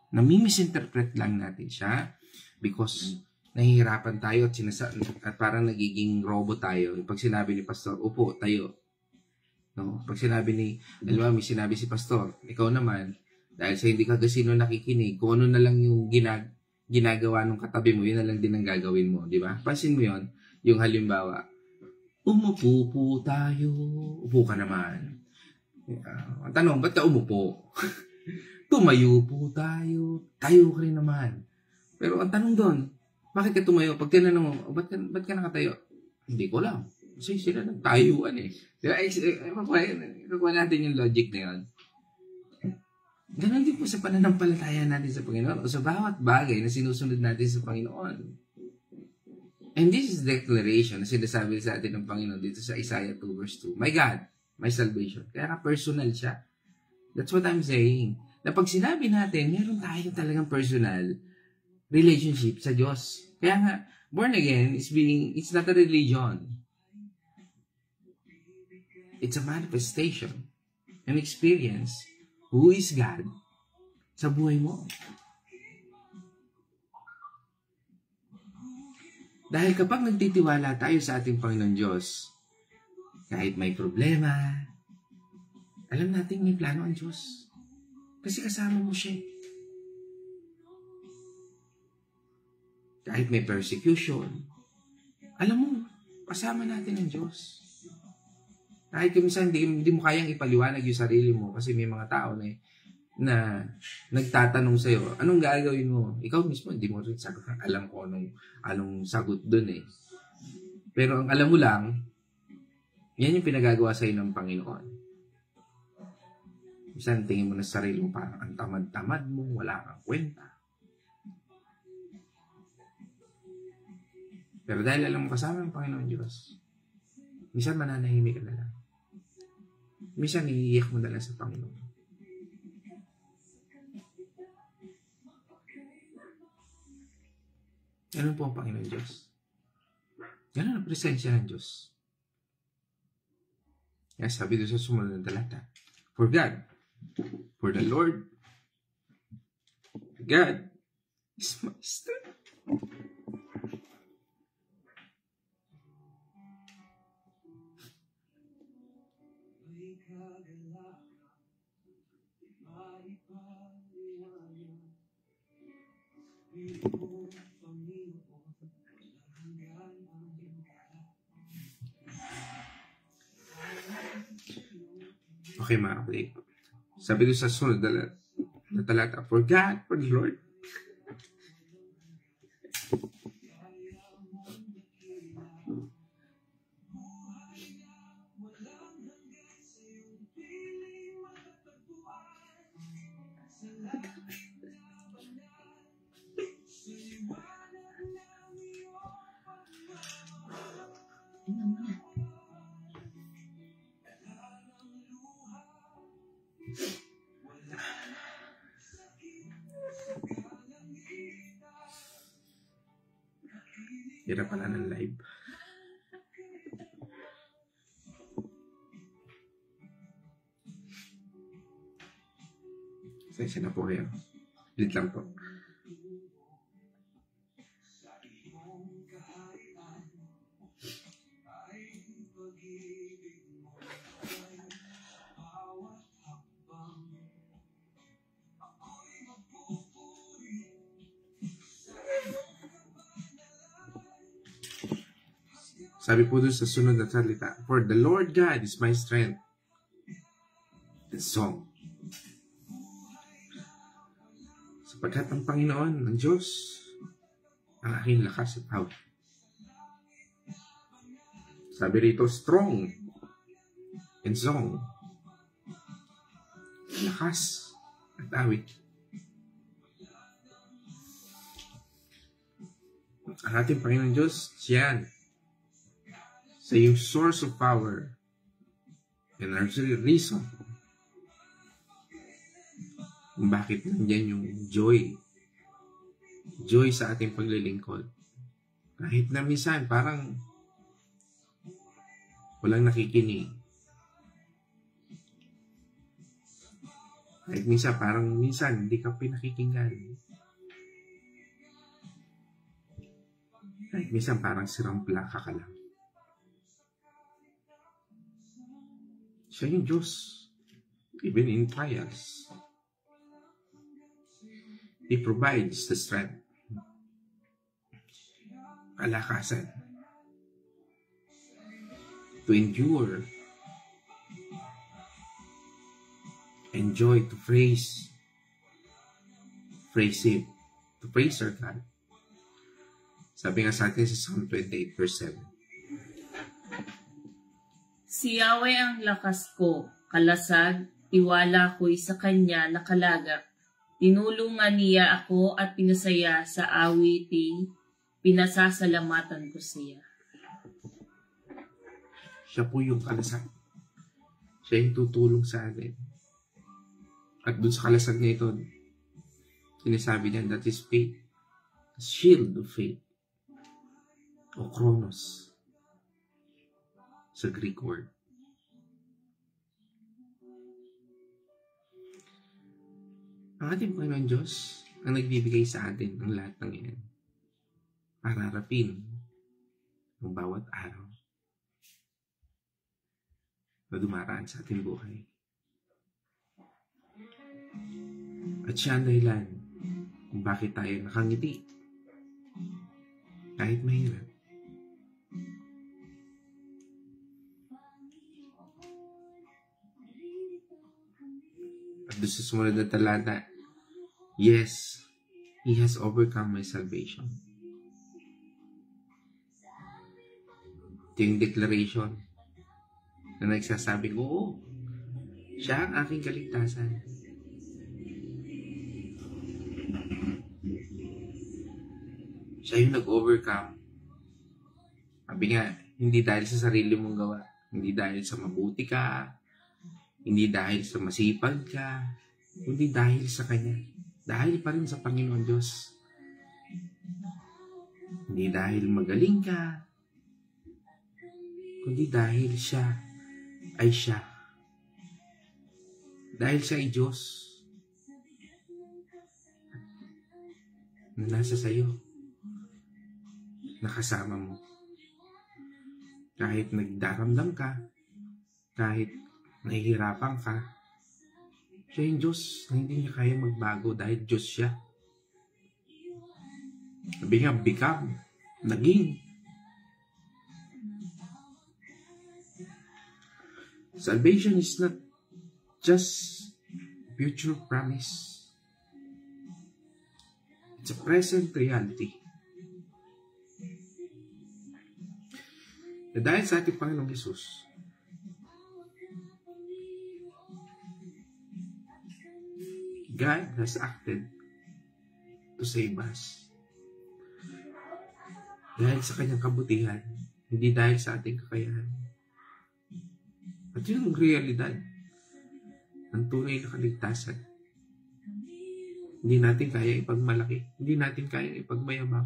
nami-misinterpret lang natin siya because nahihirapan tayo at parang nagiging robot tayo. Pag sinabi ni Pastor, upo, tayo. No? Pag sinabi alam mo, may sinabi si Pastor, ikaw naman, dahil sa hindi ka kasi nakikinig, kung ano na lang yung ginagawa ng katabi mo, yun na lang din ang gagawin mo. Di ba? Pansin mo yun, yung halimbawa, umupo po tayo. Upo ka naman. Ang tanong, ba't ka umupo? Tumayo po tayo. Tayo ka rin naman. Pero ang tanong doon, bakit ka tumayo? Pag tinanong mo, ba't ka nakatayo? Hindi ko lang. Kasi sila nagtayuan eh. Diba? Ikukuha natin yung logic na yun. Ganon din po sa pananampalataya natin sa Panginoon o sa bawat bagay na sinusunod natin sa Panginoon. And this is declaration na sinasabi sa atin ng Panginoon dito sa Isaiah 2 verse 2. My God, my salvation. Kaya personal siya. That's what I'm saying. Na pag sinabi natin, meron tayong talagang personal relationship sa Diyos. Kaya nga, born again, it's not a religion. It's a manifestation, an experience. Who is God sa buhay mo? Dahil kapag nagtitiwala tayo sa ating Panginoon Diyos, kahit may problema, alam natin may plano ang Diyos. Kasi kasama mo siya. Kahit may persecution, alam mo, kasama natin ang Diyos. Kahit minsan hindi mo kayang ipaliwanag yung sarili mo kasi may mga tao na nagtatanong sa'yo, anong gagawin mo? Ikaw mismo, hindi mo rin sagot. Alam ko anong sagot dun eh. Pero ang alam mo lang, yan yung pinagagawa sa'yo ng Panginoon. Minsan, tingin mo na sa sarili mo, parang ang tamad-tamad mo, wala kang kwenta. Pero dahil alam mo kasama ng Panginoon Diyos, minsan mananahimik ka na lang. Minsan, iiyak mo na lang sa Panginoon. Ganun po ang Panginoon Diyos. Ganun ang presensya ng Diyos. Kaya sabi doon sa sumunod na talata, for God, for the Lord, God is my strength. Okay mga kapatid. Sabi doon sa sunod na talata, for God, for the Lord. Hirap pala ng live. Sensya na po kayo. Lit lang po. Sabi po doon sa sunod na salita, for the Lord God is my strength and song. Sapagkat ang Panginoon, ang Diyos, ang aking lakas at awit. Sabi rito, strong and song. Lakas at awit. Ang ating Panginoon Diyos, siya sa yung source of power and our reason kung bakit nandiyan yung joy sa ating paglilingkod. Kahit na minsan parang walang nakikinig. Kahit minsan hindi ka pinakikinggan. Kahit minsan parang sirampla ka lang. Siya yung Diyos. Even in trials. He provides the strength. Kalakasan. To endure. Enjoy, to praise. Praise Him. To praise our God. Sabi nga sa atin sa Psalm 28 verse 7. Si Yahweh ang lakas ko, kalasag, tiwala ko'y sa Kanya nakalaga. Tinulungan niya ako at pinasaya sa awiting, pinasasalamatan ko siya. Siya po yung kalasag. Siya yung tutulong sa atin. At dun sa kalasag na ito, sinasabi niya, that is faith. Shield of faith. O Kronos. Sa Greek word. Ang ating Panginoon Diyos ang nagbibigay sa atin ng lahat ng yan para harapin ang bawat araw na dumaraan sa ating buhay. At siya ang dahilan kung bakit tayo nakangiti kahit mahirap. At doon sa sumunod na talata, yes, He has overcome my salvation. Ito yung declaration na nagsasabi ko, oo, siya ang aking kaligtasan. Siya yung nag-overcome. Sabi nga, hindi dahil sa sarili mong gawa, hindi dahil sa mabuti ka, hindi dahil sa masipag ka, kundi dahil sa Kanya. Dahil pa rin sa Panginoon Diyos. Hindi dahil magaling ka, kundi dahil siya ay siya. Dahil siya ay Diyos na nasa sayo, nakasama mo. Kahit nagdaramdam ka, kahit nahihirapan ka, siya yung Diyos na hindi niya kaya magbago dahil Diyos siya. Sabi nga, become, naging. Salvation is not just future promise. It's a present reality. Na dahil sa ating Panginoong Hesus, God has acted to save us. Dahil sa kanyang kabutihan, hindi dahil sa ating kakayahan. At yun ang realidad ng tunay na kaligtasan. Hindi natin kaya ipagmalaki. Hindi natin kaya ipagmayabang.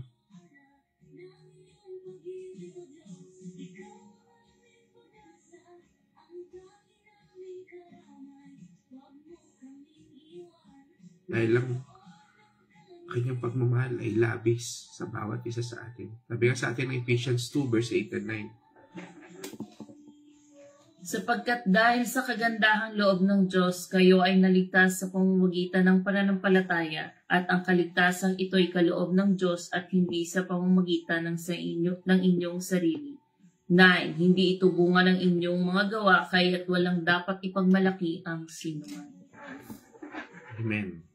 Dahil lang kanyang pagmamahal ay labis sa bawat isa sa atin. Sabi nga sa atin ng Ephesians 2 verse 8 and 9. Sapagkat dahil sa kagandahang loob ng Diyos, kayo ay naligtas sa pamamagitan ng pananampalataya, at ang kaligtasang ito'y kaloob ng Diyos at hindi sa pamamagitan ng inyong sarili. 9. Hindi ito bunga ng inyong mga gawa, kaya't walang dapat ipagmalaki ang sinuman. Amen.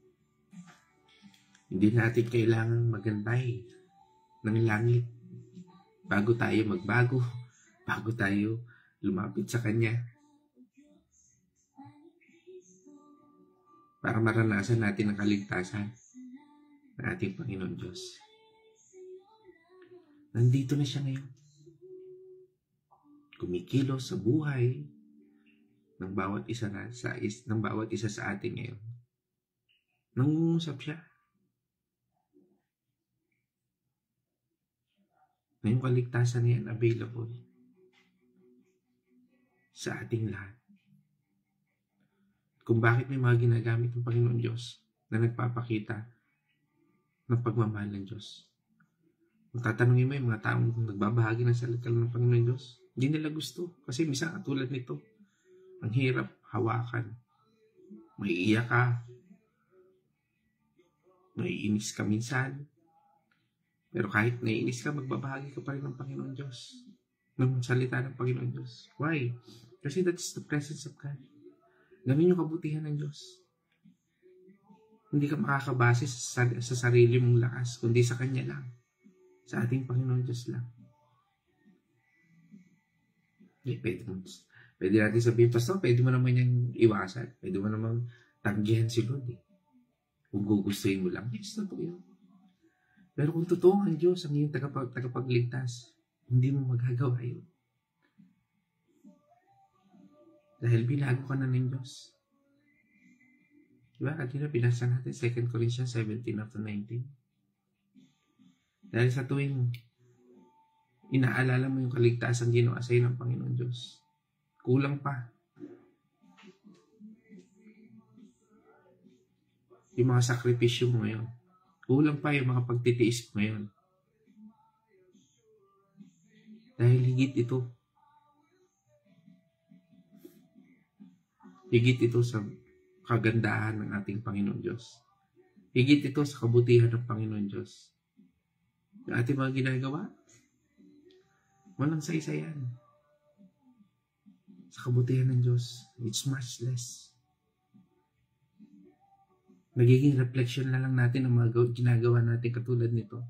Hindi natin kailangang magantay ng langit bago tayo magbago, bago tayo lumapit sa Kanya. Para maranasan natin ang kaligtasan ng ating Panginoon Diyos. Nandito na siya ngayon. Kumikilos sa buhay ng bawat isa sa atin ngayon. Nangungusap siya. Na yung kaligtasan na yan available sa ating lahat. Kung bakit may mga ginagamit ng Panginoon Diyos na nagpapakita ng pagmamahal ng Diyos. Kung tatanungin mo yung mga taong nagbabahagi ng salita ng Panginoon Diyos, hindi nila gusto. Kasi minsan katulad nito, ang hirap hawakan. May iyak ka. Naiinis ka minsan. Pero kahit naiinis ka, magbabahagi ka pa rin ng Panginoon Diyos. Ng salita ng Panginoon Diyos. Why? Kasi that's the presence of God. Ganun yung kabutihan ng Diyos. Hindi ka makakabase sa sarili mong lakas, kundi sa Kanya lang. Sa ating Panginoon Diyos lang. Pwede natin sabihin, Pastor, pwede mo naman yung iwasan. Pwede mo naman tanggihan si Lord. Kung gugustuhin mo lang. Yes, totoo yun. Pero kung totoo ang Diyos, ang iyong tagapagligtas, hindi mo magagawa yun. Dahil binago ka na ng Diyos. Diba? Kanina binasa natin 2 Corinthians 17-19. Dahil sa tuwing inaalala mo yung kaligtasan ginawa sa'yo ng Panginoon Diyos, kulang pa. Yung mga sakripisyo mo ngayon. Kulang pa yung mga pagtitiis mo ngayon. Dahil higit ito. Higit ito sa kagandahan ng ating Panginoon Diyos. Higit ito sa kabutihan ng Panginoon Diyos. Yung ating mga ginagawa, walang saysayan. Sa kabutihan ng Diyos, it's much less. Nagiging reflection na lang natin ang mga ginagawa natin katulad nito.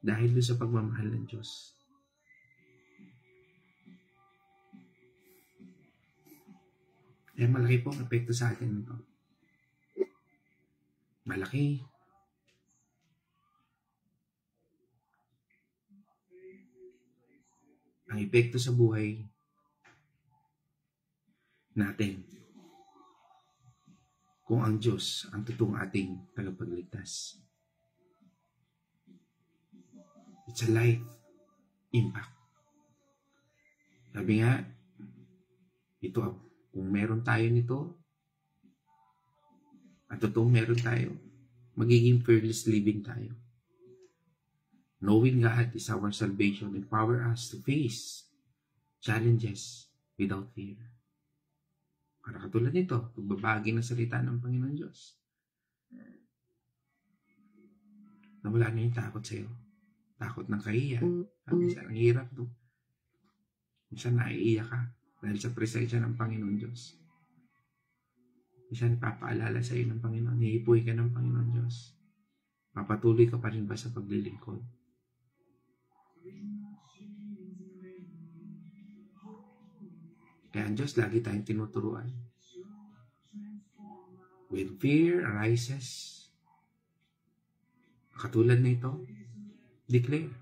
Dahil doon sa pagmamahal ng Diyos. Kaya malaki po ang epekto sa atin nito. Malaki. Ang epekto sa buhay natin kung ang Diyos ang totoong ating tagapagligtas. It's a life impact. Sabi nga, ito, kung meron tayo nito, at totoong meron tayo, magiging fearless living tayo. Knowing God is our salvation, empower us to face challenges without fear. Para katulad nito, pagbabagi ng salita ng Panginoon Diyos. Nawala na yung takot sa'yo. Takot ng kahiya. Minsan, ang hirap to. Minsan, naiiyak ka dahil sa presensya ng Panginoon Diyos. Minsan, ipapaalala sa'yo ng Panginoon. Hihipoy ka ng Panginoon Diyos. Papatuloy ka pa rin ba sa paglilingkod? Kaya ang Diyos, lagi tayong tinuturuan. When fear arises, katulad na ito, declare.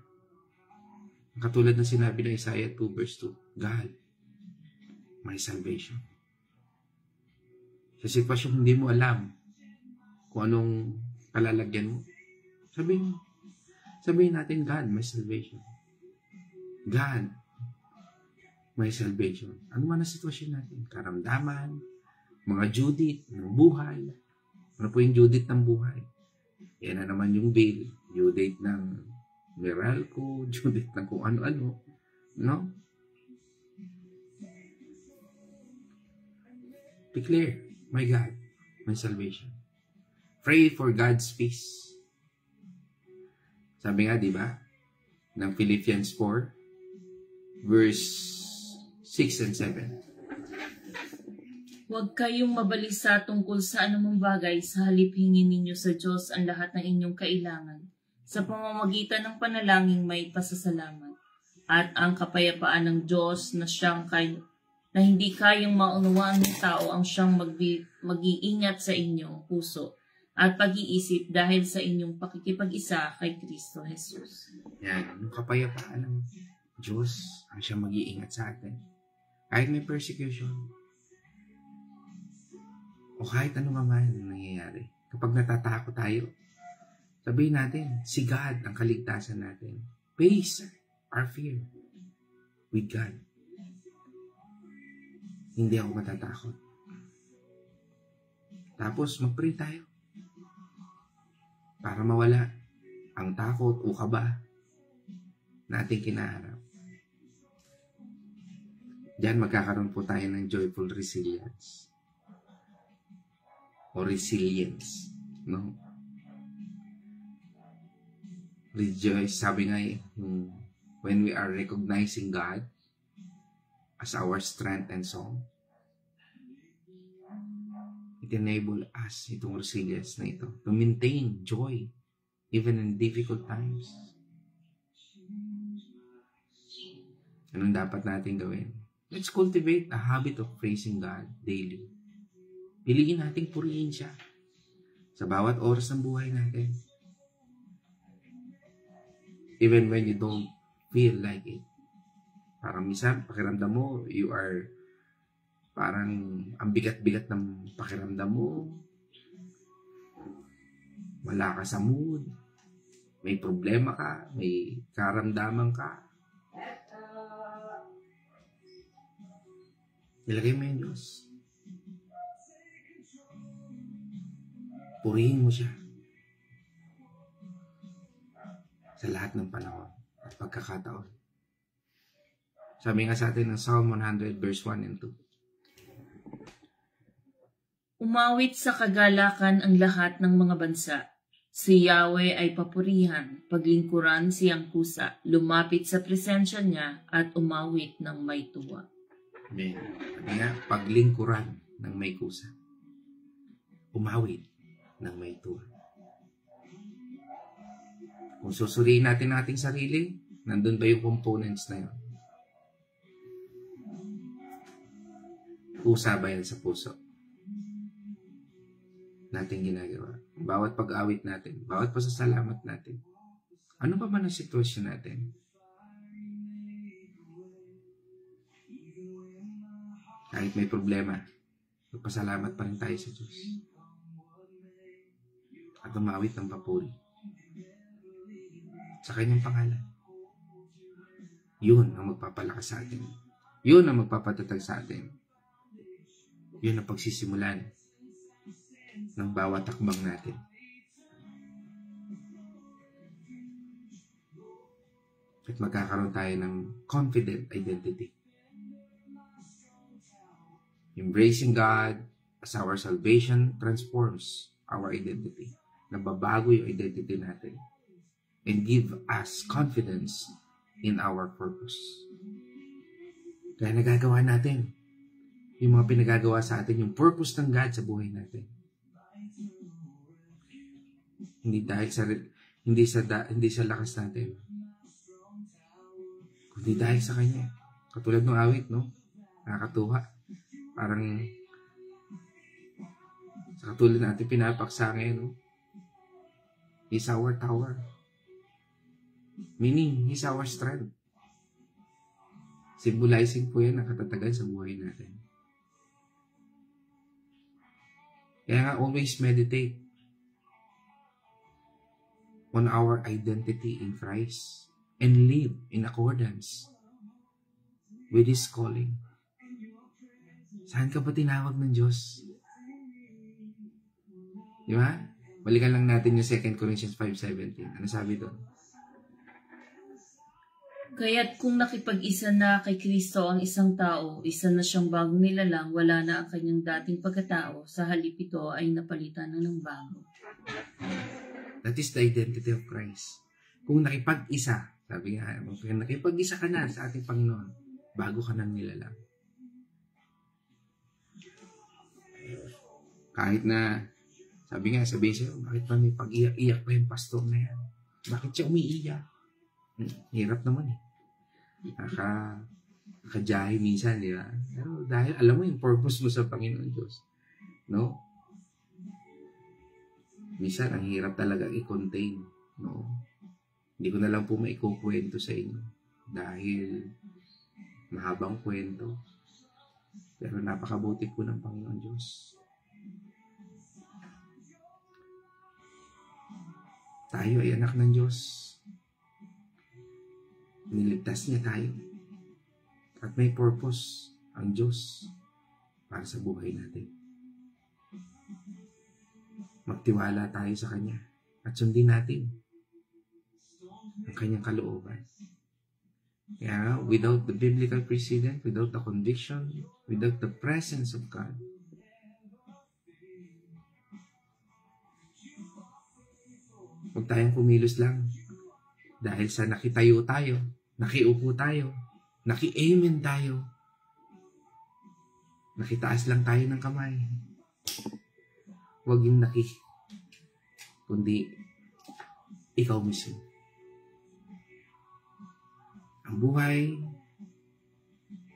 Katulad na sinabi ng Isaiah 2 verse 2, God, my salvation. Sa sitwasyong hindi mo alam kung anong kalalagyan mo, sabihin natin, God, my salvation. God, my salvation. Ano man ang sitwasyon natin? Karamdaman, mga Judith ng buhay. Ano po yung Judith ng buhay? Yan na naman yung Bill. Judith ng Meralco, Judith ng kung ano-ano. No? Declare, my God, my salvation. Pray for God's peace. Sabi nga, di ba? Ng Philippians 4, verse 6 and 7. Huwag kayong mabalisa tungkol sa anumang bagay, sa halip hingin ninyo sa Diyos ang lahat ng inyong kailangan, sa pamamagitan ng panalangin may pasasalamat. At ang kapayapaan ng Diyos na hindi kayang maunawaan ng tao ang siyang mag-iingat sa inyong puso at pag-iisip dahil sa inyong pakikipag-isa kay Kristo Jesus. Yan, yung kapayapaan ng Diyos ang siyang mag-iingat sa atin. Kahit may persecution, o kahit ano man nangyayari, kapag natatakot tayo, sabihin natin, si God ang kaligtasan natin. Face our fear with God. Hindi ako matatakot. Tapos, mag-pray tayo para mawala ang takot o kaba nating kinaharap. Diyan magkakaroon po tayo ng joyful resilience. O resilience. No? Rejoice, sabi nga when we are recognizing God as our strength and song, it enable us, itong resilience na ito, to maintain joy even in difficult times. Anong dapat natin gawin? Let's cultivate a habit of praising God daily. Piliin nating purihin siya sa bawat oras ng buhay natin. Even when you don't feel like it. Parang minsan, pakiramdam mo, you are parang ang bigat-bigat ng pakiramdam mo. Wala ka sa mood. May problema ka. May karamdaman ka. Ilagay mo yung Diyos. Purihin mo siya. Sa lahat ng panahon at pagkakataon. Sabi nga sa atin ng Psalm 100 verse 1 and 2. Umawit sa kagalakan ang lahat ng mga bansa. Si Yahweh ay papurihan, paglingkuran siyang kusa, lumapit sa presensya niya at umawit ng may tuwa. Amen. Sabi nga, paglingkuran ng may kusa. Umawit ng may tuwa. Kung susuriin natin ating sarili, nandun ba yung components na yun? Kusa ba yan sa puso? Natin ginagawa. Bawat pag-awit natin, bawat pasasalamat natin. Ano pa man ang sitwasyon natin? Kahit may problema, magpasalamat pa rin tayo sa Diyos. At umawit ng papuri sa kanyang pangalan. Yun ang magpapalakas sa atin. Yun ang magpapatatag sa atin. Yun ang pagsisimulan ng bawat takbang natin. At magkakaroon tayo ng confident identity. Embracing God as our salvation transforms our identity. Nababago yung identity natin and give us confidence in our purpose. Kaya nagagawa natin yung mga pinagagawa sa atin, yung purpose ng God sa buhay natin. Hindi dahil sa hindi sa lakas natin, kundi dahil sa Kanya. Katulad ng awit, no? Nakakatuwa. Parang sa katulad natin pinapaksa ngayon, no? He's our tower. Meaning, He's our strength. Symbolizing po yan ang katatagan sa buhay natin. Kaya nga, always meditate on our identity in Christ and live in accordance with His calling. Saan ka ba tinawag ng Diyos? Di ba? Balikan lang natin yung 2 Corinthians 5:17. Ano sabi doon? Kaya't kung nakipag-isa na kay Kristo ang isang tao, isa na siyang bagong nilalang, wala na ang kanyang dating pagkatao, sa halip ito ay napalitan ng bago. That is the identity of Christ. Kung nakipag-isa, sabi nga, kung nakipag-isa ka na sa ating Panginoon, bago ka nang nilalang. Kahit na, sabi nga, sabihin sa'yo, bakit pa may pag-iyak-iyak pa yung pastor na yan? Bakit siya umiiyak? Hirap naman eh. Nakajahe minsan, di ba? Pero dahil alam mo yung purpose mo sa Panginoon Diyos. No? Minsan, ang hirap talaga i-contain. No? Hindi ko na lang po maikukwento sa inyo. Dahil mahabang kwento. Pero napakabuti po ng Panginoon Diyos. Tayo ay anak ng Diyos. Niligtas niya tayo. At may purpose ang Diyos para sa buhay natin. Magtiwala tayo sa Kanya at sundin natin ang Kanyang kalooban. Kaya without the biblical precedent, without the conviction, without the presence of God, huwag tayong kumilos lang dahil sa nakitayo tayo, nakiupo tayo, naki-amen tayo, nakitaas lang tayo ng kamay. Huwag yung kundi ikaw mismo. Ang buhay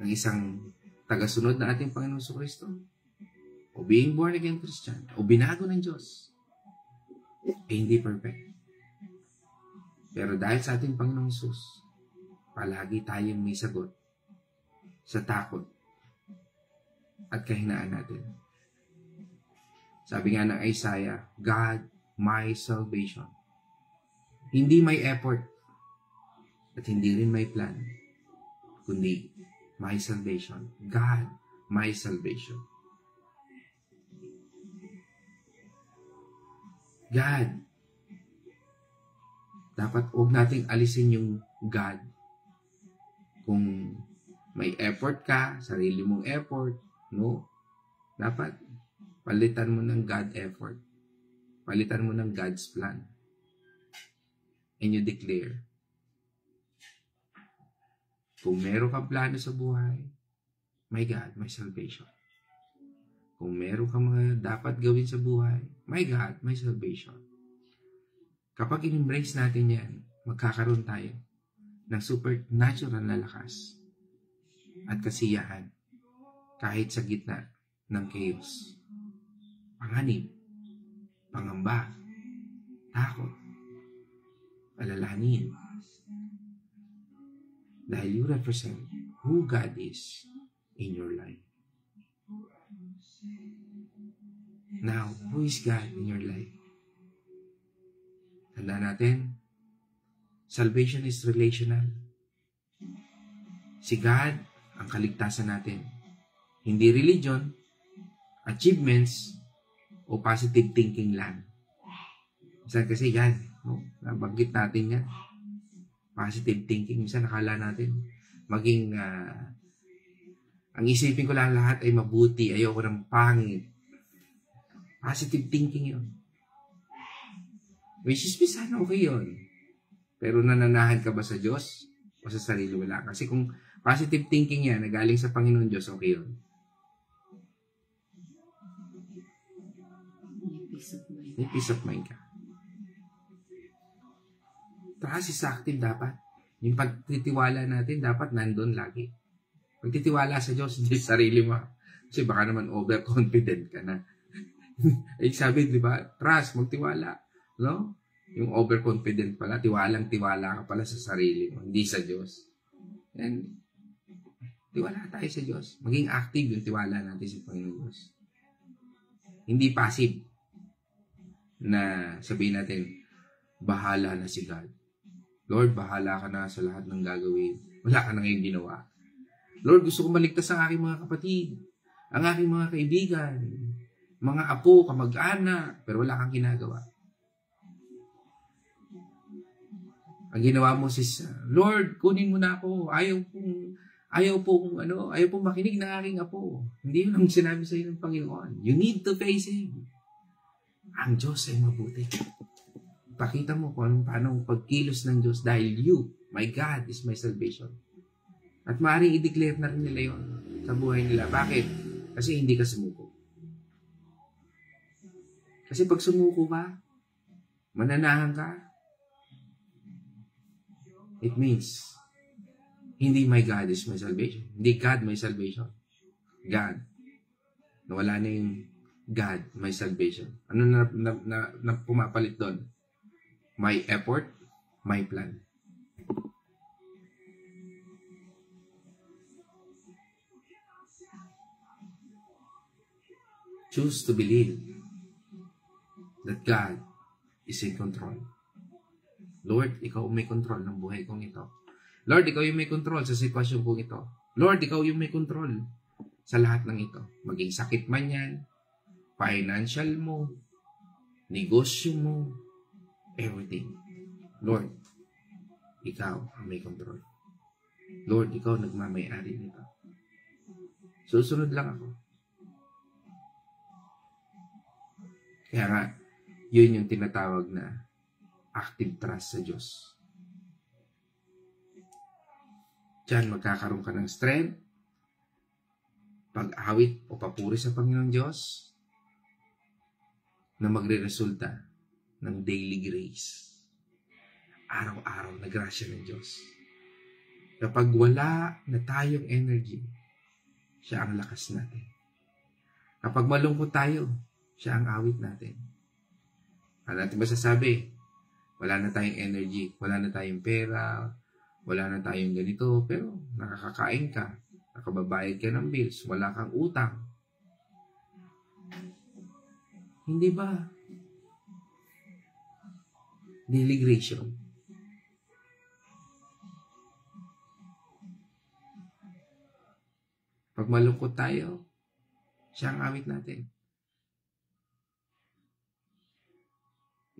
ng isang tagasunod na ating Panginoon Kristo, o being born again Christian, o binago ng Diyos, ay hindi perfect. Pero dahil sa ating Panginoong Jesus, palagi tayong may sagot sa takot at kahinaan natin. Sabi nga ng Isaiah, God, my salvation. Hindi may effort at hindi rin may plan, kundi my salvation. God, my salvation. God. Dapat huwag nating alisin yung God. Kung may effort ka, sarili mong effort, no? Dapat palitan mo ng God effort. Palitan mo ng God's plan. And you declare, kung meron kang plano sa buhay, my God, my salvation. Kung meron kang mga dapat gawin sa buhay, my God, my salvation. Kapag in-embrace natin yan, magkakaroon tayo ng supernatural na lakas at kasiyahan kahit sa gitna ng chaos. Panganib, pangamba, takot, alalahanin. Dahil you represent who God is in your life. Now, who is God in your life? Tandaan natin, salvation is relational. Si God ang kaligtasan natin. Hindi religion, achievements, o positive thinking lang. Minsan kasi yan, no? Nabanggit natin yan. Positive thinking, minsan nakala natin maging ang isipin ko lang lahat ay mabuti, ayoko ng pangit. Positive thinking yun. Which is minsan okay yun. Pero nananahan ka ba sa Diyos o sa sarili? Wala. Kasi kung positive thinking yan, nagaling sa Panginoon Diyos, okay yun. May peace of mind ka. Trust is active dapat. Yung pagtitiwala natin, dapat nandun lagi. Pagtitiwala sa Diyos, hindi sa sarili mo. Kasi baka naman overconfident ka na. Eh, sabi, di ba? Trust, magtiwala. No? Yung overconfident pala, tiwalang-tiwala ka pala sa sarili mo, hindi sa Diyos. And, tiwala tayo sa Diyos. Maging active yung tiwala natin sa Panginoon Diyos. Hindi passive na sabihin natin, bahala na si God. Lord, bahala ka na sa lahat ng gagawin. Wala ka na ngayong ginawa. Lord, gusto ko maligtas ang aking mga kapatid, ang aking mga kaibigan, mga apo, kamag-anak, pero wala kang ginagawa. Ang ginawa mo sis, Lord, kunin mo na ako. Ayaw pong makinig ng aking apo. Hindi yun ang sinabi sa iyo ng Panginoon. You need to face Him. Ang Diyos ay mabuti. Pakita mo kung paano pagkilos ng Diyos dahil you, my God, is my salvation. At maaaring i-declare na rin nila yun sa buhay nila. Bakit? Kasi hindi ka sumuko. Kasi pag sumuko ka, mananahan ka, it means, hindi my God is my salvation. Hindi God my salvation. God. Nawala na yung God my salvation. Ano na pumapalit doon? My effort, my plan. Choose to believe that God is in control. Lord, Ikaw may control ng buhay kong ito. Lord, Ikaw yung may control sa sitwasyon kong ito. Lord, Ikaw yung may control sa lahat ng ito. Maging sakit man yan, financial mo, negosyo mo, everything. Lord, Ikaw ang may control. Lord, Ikaw nagmamay-ari nito. Susunod lang ako. Kaya nga, yun yung tinatawag na active trust sa Diyos. Diyan magkakaroon ka ng strength, pag-awit o papuri sa Panginoong Diyos na magre-resulta ng daily grace. Araw-araw na grasya ng Diyos. Kapag wala na tayong energy, siya ang lakas natin. Kapag malungkot tayo, siya ang awit natin. Ano natin masasabi? Wala na tayong energy, wala na tayong pera, wala na tayong ganito, pero nakakakain ka, nakababayad ka ng bills, wala kang utang. Hindi ba? Daily grace yun. Pag malungkot tayo, siya ang awit natin.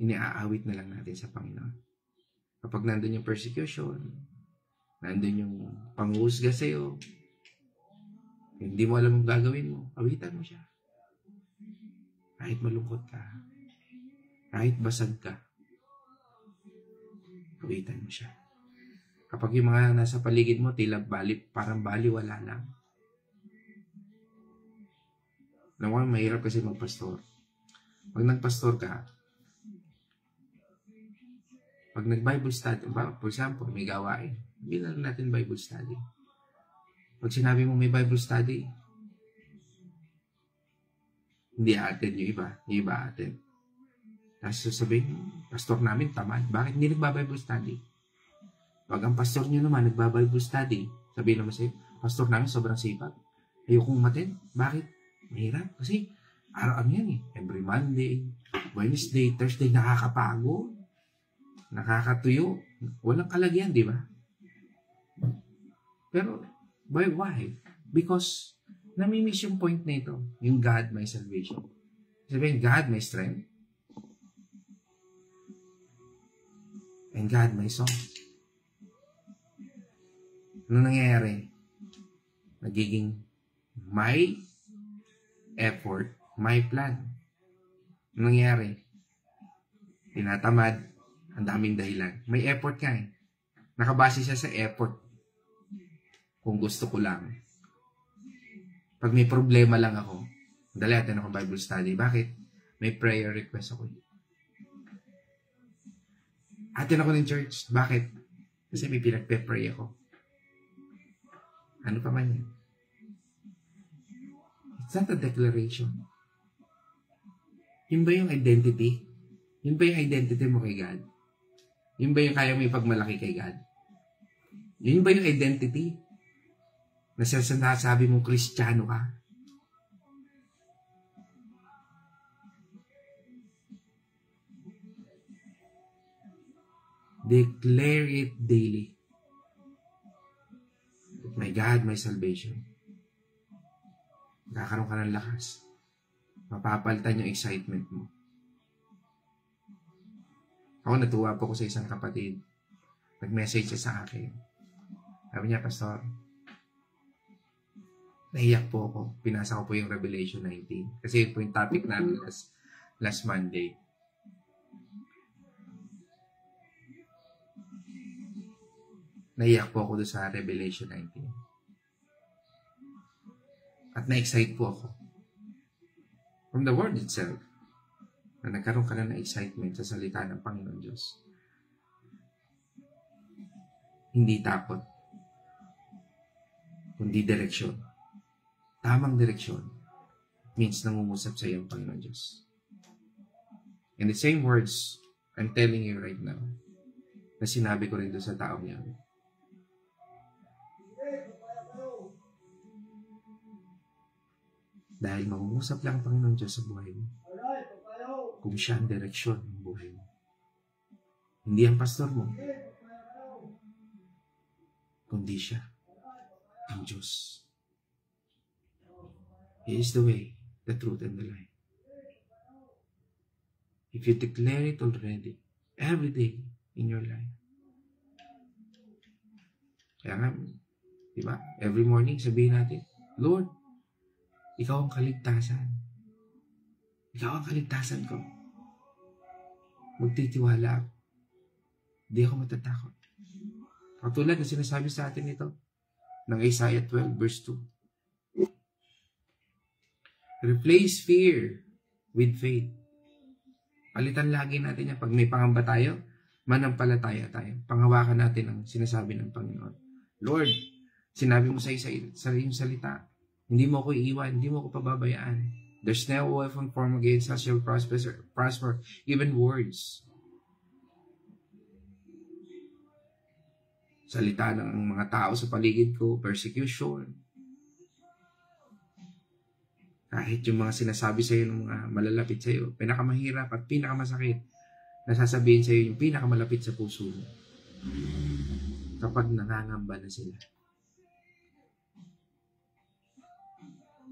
Iniaawit na lang natin sa Panginoon. Kapag nandun yung persecution, nandun yung panghusga sa'yo, hindi mo alam ang gagawin mo, awitan mo siya. Kahit malungkot ka, kahit basag ka, awitan mo siya. Kapag yung mga nasa paligid mo, tila parang baliwala lang. Naman, mahirap kasi magpastor. Pag nagpastor ka, pag nag-Bible study, for example, may gawain, bilang natin Bible study. Pag sinabi mo may Bible study, hindi attend yung iba attend. Tapos sasabihin, pastor namin tamad, bakit hindi nagba-Bible study? Pag ang pastor nyo naman nagba-Bible study, sabihin naman sa'yo, pastor namin sobrang sipag, ayokong umattend. Bakit? Mahirap, kasi araw yan eh. Every Monday, Wednesday, Thursday, nakakapagod. Nakakatuyo. Walang kalagyan, di ba? Pero, why? Because, namimiss yung point na ito. Yung God, my salvation. Sabihin, God, my strength. And God, my song. Ano nangyayari? Nagiging my effort, my plan. Ano nangyayari? Tinatamad, ang daming dahilan. May effort ka eh. Nakabase siya sa effort. Kung gusto ko lang. Pag may problema lang ako, dali atin ako Bible study. Bakit? May prayer request ako. Atin ako ng church. Bakit? Kasi may pinagpe-pray ako. Ano pa man yan? It's not a declaration. Yun ba yung identity? Yun ba yung identity mo kay God? Yun ba yung kaya mo ipagmalaki kay God? Yun ba yung identity? Na sinasabi mong Kristiyano ka? Declare it daily. My God, my salvation. Magkakaroon ka ng lakas. Mapapalitan yung excitement mo. Ako natuwa po ko sa isang kapatid. Nag-message siya sa akin. Sabi niya, Pastor, naiyak po ako. Pinasa ko po yung Revelation 19. Kasi yun po yung topic namin last Monday. Naiyak po ako doon sa Revelation 19. At na-excite po ako. From the word itself. Na nagkaroon ka na ng excitement sa salita ng Panginoon Diyos. Hindi takot. Kundi direksyon. Tamang direksyon means nangungusap sa iyo ang Panginoon Diyos. In the same words, I'm telling you right now, na sinabi ko rin doon sa taong yan. Dahil mangungusap lang ang Panginoon Diyos sa buhay mo. Kung siya ang direksyon ng buhay mo. Hindi ang pastor mo. Kundi siya. Ang Diyos. He is the way, the truth, and the life. If you declare it already, every day in your life. Kaya nga, di ba? Every morning, sabihin natin, Lord, Ikaw ang kaligtasan. Ikaw ang kaligtasan ko. Magtitiwala ako. Hindi ako matatakot. Katulad na sinasabi sa atin ito ng Isaiah 12 verse 2. Replace fear with faith. Palitan lagi natin yan. Pag may pangamba tayo, manampalataya tayo. Panghawakan natin ang sinasabi ng Panginoon. Lord, sinabi mo sa iyong salita, hindi mo ako iiwan, hindi mo ako pababayaan. There's no weapon formed against us shall prosper, even words. Salita ng mga tao sa paligid ko, persecution. Kahit yung mga sinasabi sa iyo ng mga malalapit sa iyo, pinakamahirap at pinakamasakit, nasasabihin sa iyo yung pinakamalapit sa puso mo. Kapag nangangamba na sila.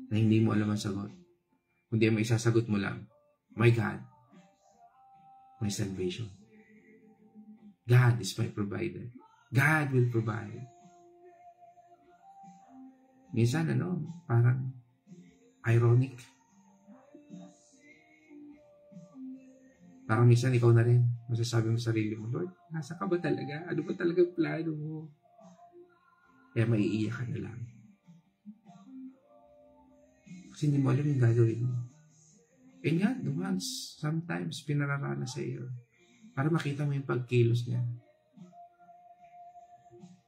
Na hindi mo alam ang sagot. Kundi may isasagot mo lang, my God, my salvation. God is my provider. God will provide. Minsan, parang ironic. Parang minsan ikaw na rin, masasabi mo sa sarili mo, Lord, nasa ka ba talaga? Ano ba talaga plano mo? Kaya maiiyak ka na lang. Kasi hindi mo alam yung gagawin mo. And God wants sometimes pinararana sa iyo para makita mo yung pagkilos niya.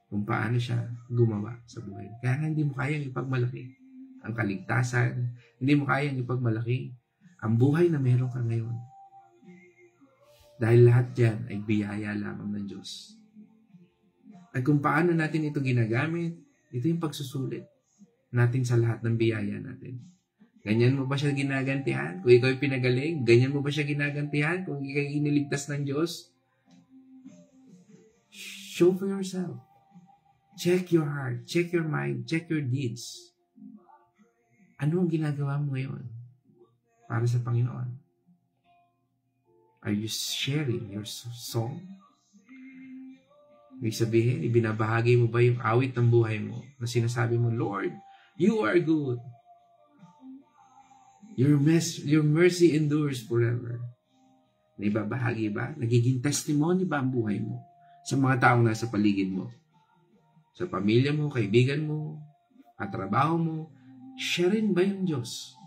Kung paano siya gumawa sa buhay. Kaya nga hindi mo kayang ipagmalaki ang kaligtasan. Hindi mo kayang ipagmalaki ang buhay na meron ka ngayon. Dahil lahat yan ay biyaya lamang ng Diyos. At kung paano natin ito ginagamit, ito yung pagsusulit natin sa lahat ng biyaya natin. Ganyan mo ba siya ginagantihan? Kung ikaw ay pinagaling, ganyan mo ba siya ginagantihan? Kung ikaw ay iniligtas ng Diyos? Show for yourself. Check your heart, check your mind, check your deeds. Ano ang ginagawa mo ngayon para sa Panginoon? Are you sharing your song? Ibig sabihin, ibinabahagi mo ba yung awit ng buhay mo na sinasabi mo, Lord, you are good. Your mercy endures forever. Naibabahagi ba? Nagiging testimony ba ang buhay mo sa mga taong nasa paligid mo? Sa pamilya mo, kaibigan mo, katrabaho mo, sharing ba yung Diyos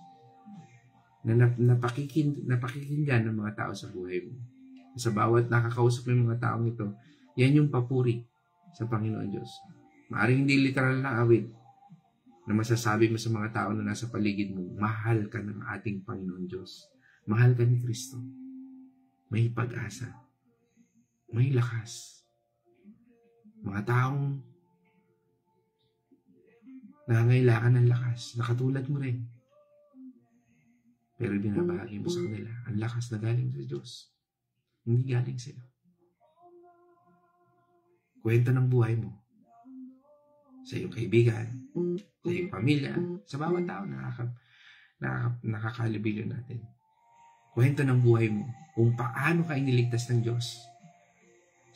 na napakikinggan ng mga tao sa buhay mo? Sa bawat nakakausap ng mga taong ito, yan yung papuri sa Panginoon Diyos. Maaring hindi literal na awit na masasabi mo sa mga tao na nasa paligid mo, mahal ka ng ating Panginoon Diyos. Mahal ka ni Kristo. May pag-asa. May lakas. Mga taong nangangailangan ng lakas, na katulad mo rin. Pero binabahagi mo sa kanila, ang lakas na galing sa Diyos. Hindi galing sa iyo. Kwento ng buhay mo sa iyong kaibigan, sa iyong pamilya, sa bawat tao na nakakalibilyo natin. Kwento ng buhay mo kung paano ka iniligtas ng Diyos.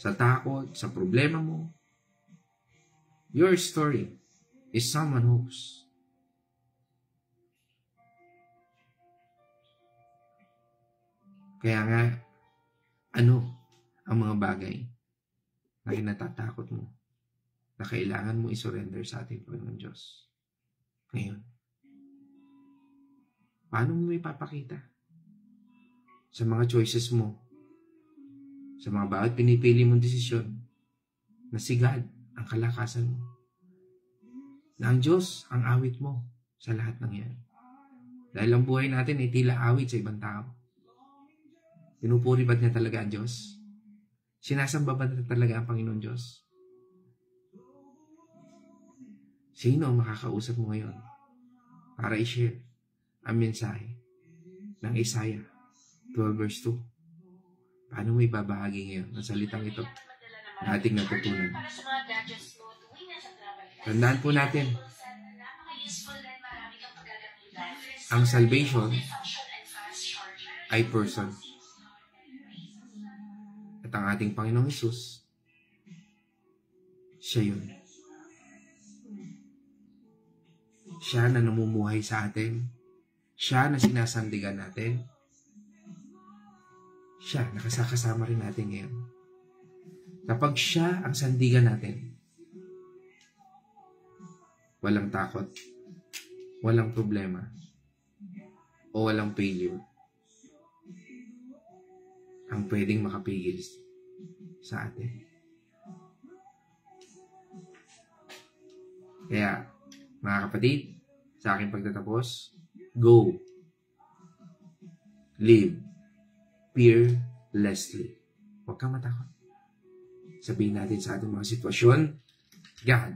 Sa takot, sa problema mo. Your story is someone who's. Kaya nga, ano ang mga bagay na kinatatakot mo na kailangan mo isurrender sa ating Panginoon Diyos ngayon? Paano mo ipapakita sa mga choices mo, sa mga bawat pinipili mong desisyon, na si God ang kalakasan mo, na ang Diyos ang awit mo sa lahat ng yan? Dahil ang buhay natin ay tila awit sa ibang tao. Pinupuri ba't niya talaga ang Diyos? Sinasamba ba na talaga ang Panginoon Diyos? Sino ang makakausap mo ngayon para i-share ang mensahe ng Isaiah 12 verse 2? Paano mo ibabahagi ngayon ang salitang ito na ating natutunan? Tandaan po natin, ang salvation ay person. At ang ating Panginoong Hesus, siya yun. Siya na namumuhay sa atin. Siya na sinasandigan natin. Siya na kasama rin natin ngayon. Kapag siya ang sandigan natin, walang takot, walang problema, o walang failure ang pwedeng makapigil sa atin. Kaya, mga kapatid, sa aking pagtatapos, go. Live fearlessly. Huwag kang matakot. Sabihin natin sa ating mga sitwasyon, God,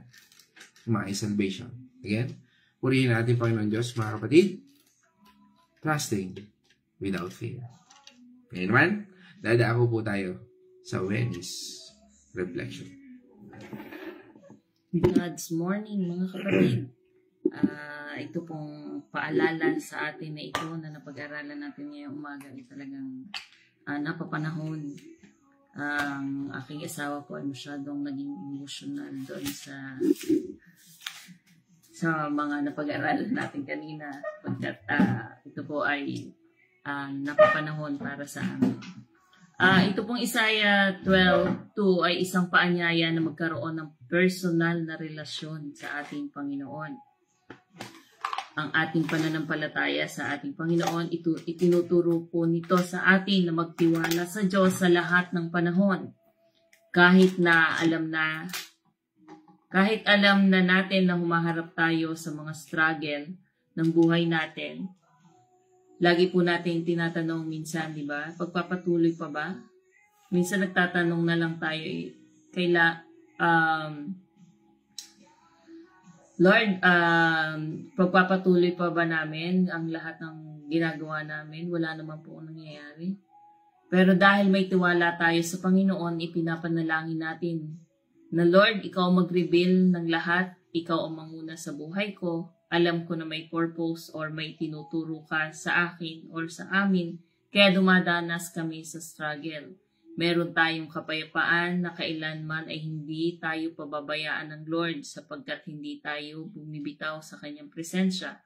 my salvation. Again, purihin natin Panginoon Diyos, mga kapatid, trusting without fear. Ngayon naman, dadako po tayo sa awareness reflection. God's morning, mga kapatid. Ito pong paalala sa atin na ito na napag-aralan natin ngayong umaga ay talagang napapanahon. Ang aking asawa po ay masyadong naging emotional doon sa mga napag-aralan natin kanina. Pagkat ito po ay napapanahon para sa amin. Ito pong Isaiah 12:2 ay isang paanyaya na magkaroon ng personal na relasyon sa ating Panginoon. Ang ating pananampalataya sa ating Panginoon, itinuturo po nito sa atin na magtiwala sa Diyos sa lahat ng panahon. Kahit alam na natin na humaharap tayo sa mga struggle ng buhay natin, lagi po natin tinatanong minsan, di ba? Pagpapatuloy pa ba? Minsan nagtatanong na lang tayo, Lord, pagpapatuloy pa ba namin ang lahat ng ginagawa namin? Wala naman po nangyayari. Pero dahil may tiwala tayo sa Panginoon, ipinapanalangin natin na Lord, ikaw mag-reveal ng lahat, ikaw ang manguna sa buhay ko, alam ko na may purpose or may tinuturo ka sa akin or sa amin, kaya dumadanas kami sa struggle. Meron tayong kapayapaan na kailanman ay hindi tayo pababayaan ng Lord sapagkat hindi tayo bumibitaw sa kanyang presensya.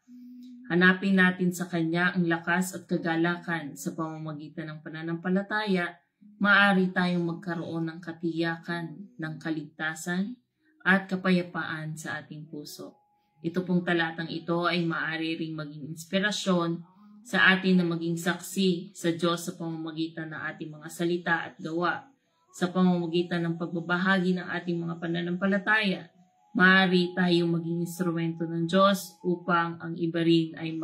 Hanapin natin sa kanya ang lakas at kagalakan sa pamamagitan ng pananampalataya, maaari tayong magkaroon ng katiyakan ng kaligtasan at kapayapaan sa ating puso. Ito pong talatang ito ay maaari ring maging inspirasyon sa atin na maging saksi sa Diyos sa pamamagitan ng ating mga salita at gawa. Sa pamamagitan ng pagbabahagi ng ating mga pananampalataya, maaari tayong maging instrumento ng Diyos upang ang iba rin ay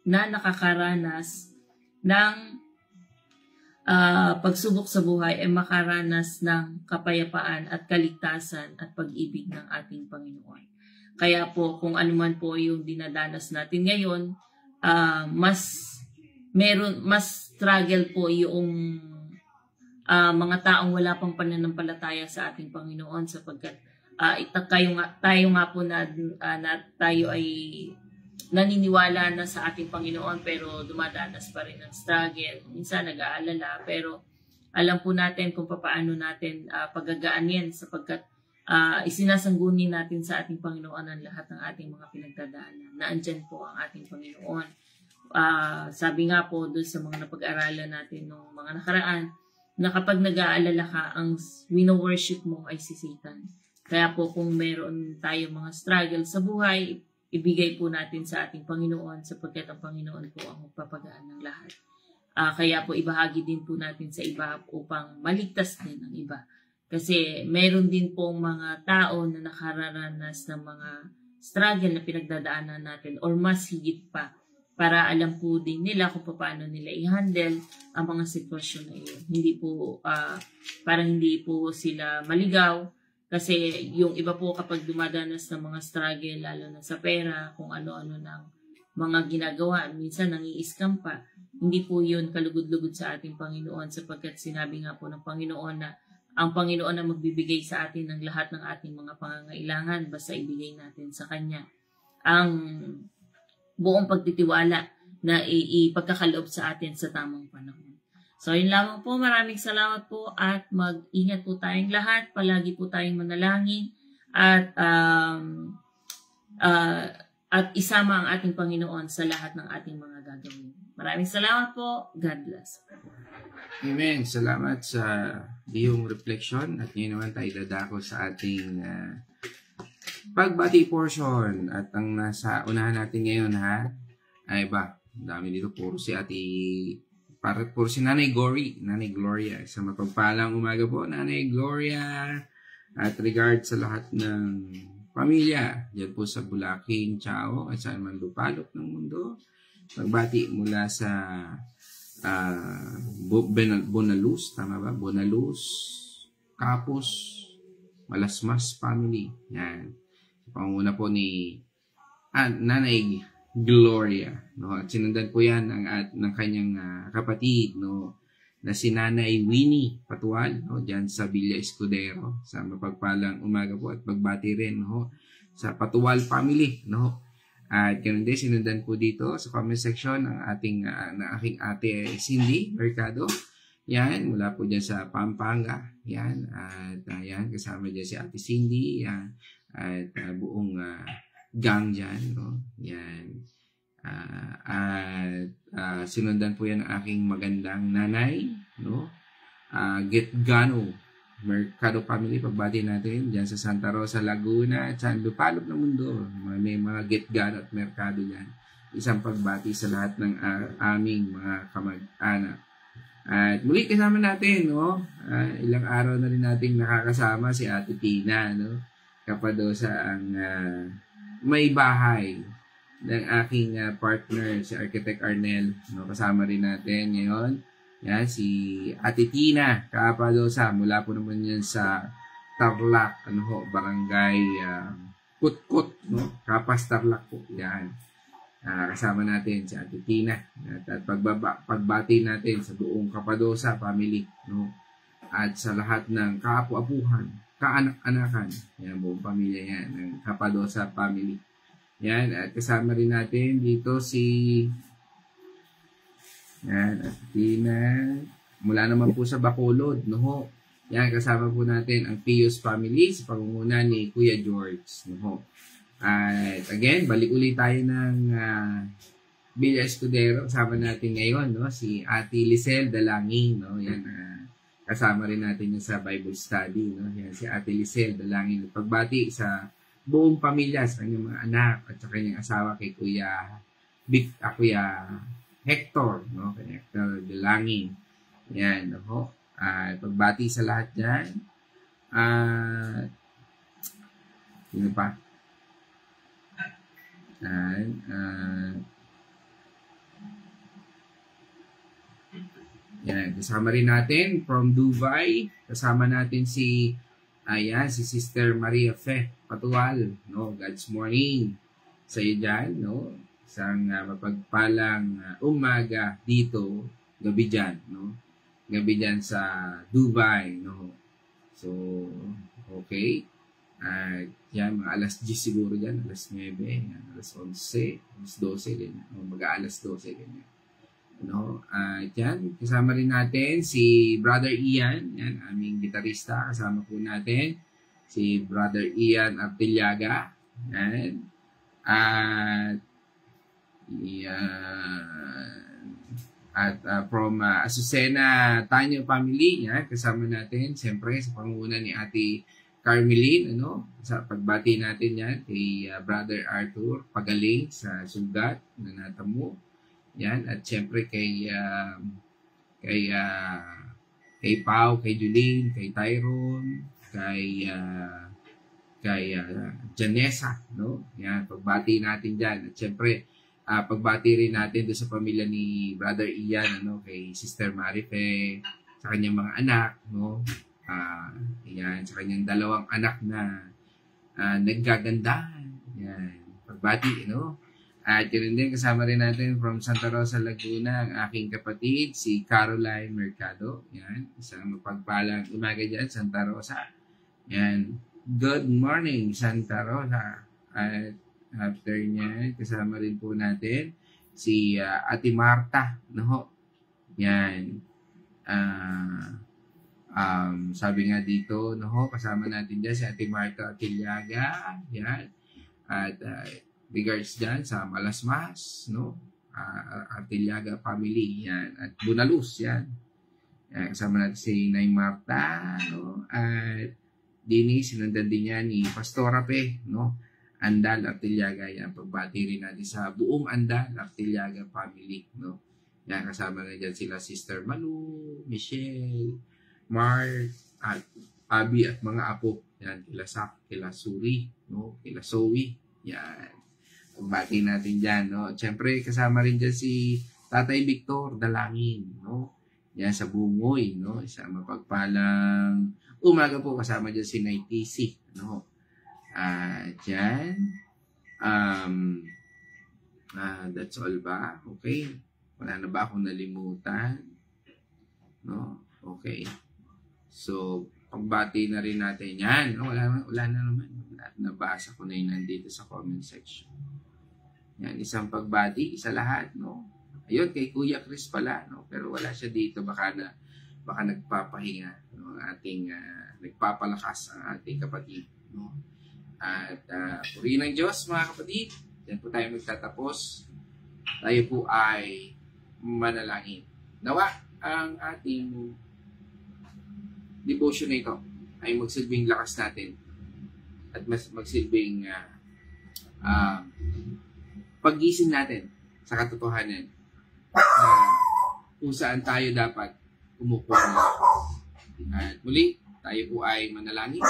nakakaranas ng pagsubok sa buhay ay makaranas ng kapayapaan at kaligtasan at pag-ibig ng ating Panginoon. Kaya po kung anuman po yung dinadanas natin ngayon, mas struggle po yung mga taong wala pang pananampalataya sa ating Panginoon sapagkat tayo nga po na tayo ay naniniwala na sa ating Panginoon pero dumadanas pa rin ng struggle. Minsan nag-aalala pero alam po natin kung paano natin pagagaanin sapagkat isinasangguni natin sa ating Panginoon ang lahat ng ating mga pinagdadaanan. Naandyan po ang ating Panginoon. Sabi nga po doon sa mga napag-aralan natin ng mga nakaraan, na kapag nag-aalala ka, ang wino-worship mo ay si Satan. Kaya po kung meron tayo mga struggle sa buhay, ibigay po natin sa ating Panginoon sapagkat ang Panginoon po ang magpapagaan ng lahat. Kaya po ibahagi din po natin sa iba upang maligtas din ang iba. Kasi meron din pong mga tao na nakararanas ng mga struggle na pinagdadaanan natin or mas higit pa para alam po din nila kung paano nila i-handle ang mga sitwasyon na iyon. Parang hindi po sila maligaw kasi yung iba po kapag dumadanas ng mga struggle lalo na sa pera, kung ano-ano ng mga ginagawa, minsan nangi-scam pa. Hindi po yun kalugod-lugod sa ating Panginoon sapagkat sinabi nga po ng Panginoon na ang Panginoon ang magbibigay sa atin ng lahat ng ating mga pangangailangan basta ibigay natin sa Kanya ang buong pagtitiwala na ipagkakaloob sa atin sa tamang panahon. So, yun lamang po. Maraming salamat po at mag-ingat po tayong lahat. Palagi po tayong manalangin at isama ang ating Panginoon sa lahat ng ating mga gagawin. Maraming salamat po. God bless. Amen. Salamat sa iyong reflection at ngayon naman tayo dadako sa ating pagbati portion at ang nasa unahan natin ngayon ay dami dito puro si puro si Nanay Gloria. Sa mapagpalang umaga po, Nanay Gloria at regard sa lahat ng pamilya dyan po sa Bulaking, Chao at saan man lupalop ng mundo. Pagbati mula sa Bonaluz, tama ba? Bonaluz, Kapus, Malasmas family. Yan. Panguna po ni Nanay Gloria. No? At sinundan po yan ng kanyang kapatid na si Nanay Winnie Patual dyan sa Villa Escudero. Sa mapagpalang umaga po at pagbati rin sa Patual family. At ganun din, sinundan po dito sa comment section ng aking ate Cindy Mercado. Yan, mula po dyan sa Pampanga. Yan, at yan, kasama dyan si ate Cindy. Yan, at buong gang dyan. Yan. Sinundan po yan ng aking magandang nanay. Getgano Mercado family, pagbati natin dyan sa Santa Rosa, Laguna, at sa lupalop ng mundo. May mga Getgano at Mercado dyan. Isang pagbati sa lahat ng aming mga kamag-anak. At muli kasama natin, ilang araw na rin nating nakakasama si Ate Tina, Kapadosa ang may bahay ng aking partner, si Architect Arnel. Kasama rin natin ngayon. Yan, si Ate Tina Kapadosa, mula po naman yan sa Tarlac, barangay Kutkut, Kapas Tarlac po. Yan. Kasama natin si Ate Tina. At pagbati natin sa buong Kapadosa family, at sa lahat ng kaapu-apuhan kaanak-anakan. Yan, buong pamilya yan, ng Capadosa family. Yan, at kasama rin natin dito si at Tina, mula naman po sa Bacolod, no ho. Yan, kasama po natin ang Pius family sa pangunguna ni Kuya George, no ho. At again, balik ulit tayo ng Villa Escudero. Kasama natin ngayon, no, si Ate Lisel Dalangin, no. Yan, kasama rin natin yung sa Bible study, no. Yan, si Ate Lisel Dalangin. Pagbati sa buong pamilya, sa kanyang mga anak at sa kanyang asawa kay Kuya Hector, no, kay Hector Dalangin. Yan, no. Pagbati sa lahat dyan. Sino pa? Yan, kasama rin natin from Dubai. Kasama natin si Sister Maria Fe Patual, no. God's morning sa iyo dyan, no. Isang mapagpalang umaga dito, gabi dyan, no. Gabi dyan sa Dubai, no. So, okay. Yan, mga alas 10 siguro dyan, alas 9, yan, alas 11, alas 12, ganyan. Mag-aalas 12, ganyan. No? Yan, kasama rin natin si Brother Ian, yan, aming gitarista. Kasama po natin si Brother Ian Artiliaga. Yan. At from Azucena Tanyo family, yan, kasama natin siyempre sa pangunguna ni Ate Carmeline, ano, sa pagbati natin yan kay Brother Arthur pagaling sa sugat na natamo. Yan, at siyempre kay Pau, kay Julene, kay Tyrone, kay Janessa, no? Yan, pagbati natin diyan. At siyempre pagbati rin natin doon sa pamilya ni Brother Ian, ano, kay Sister Marife, sa kanyang mga anak, no? Yan, sa kanyang dalawang anak na naggagandahan. Yan, pagbati, no? At yun din, kasama rin natin from Santa Rosa, Laguna, ang aking kapatid, si Caroline Mercado. Yan, isang mapagpalang umaga dyan, Santa Rosa. Yan, good morning, Santa Rosa. At after niya, kasama rin po natin si Ate Marta, no? Yan. Sabi nga dito, no, kasama natin dyan si Ate Marta Artiliaga. Yan. At regards dyan sa Malasmas, no? Artiliaga family, yan. At Bunalus, yan. Yan, kasama natin si Nay Marta, no? At dini, sinundan din yan ni Pastora Pe, no? Andal Artiliaga, yan. Pagbati rin natin sa buong Andal Artiliaga family, no? Yan, kasama na dyan sila Sister Manu, Michelle, Mark, at Abby at mga apo. Yan, kila Sak, kila Suri, no? Kila Zoe, yan. Pagbati natin dyan, no? Siyempre, kasama rin dyan si Tatay Victor Dalangin, no? Yan, sa Bungoy, no? Isang mapagpalang umaga po, kasama dyan si Nay TC, no? Dyan. That's all ba? Okay. Wala na ba akong nalimutan? No? Okay. So, pagbati na rin natin yan. No? Wala na naman. Nabasa ko na yun nandito sa comment section. Yan, isang pagbati, isa lahat, no? Ayun, kay Kuya Chris pala, no? Pero wala siya dito, baka nagpapahinga, no? Ating nagpapalakas ang ating kapatid, no? At purihin ng Diyos, mga kapatid. Yan po tayo magtatapos. Tayo po ay manalangin. Nawa ang ating devotion na ito ay magsilbing lakas natin at magsilbing paggising natin sa katotohanan kung saan tayo dapat umukuha ng lakas. At muli, tayo po ay manalangin.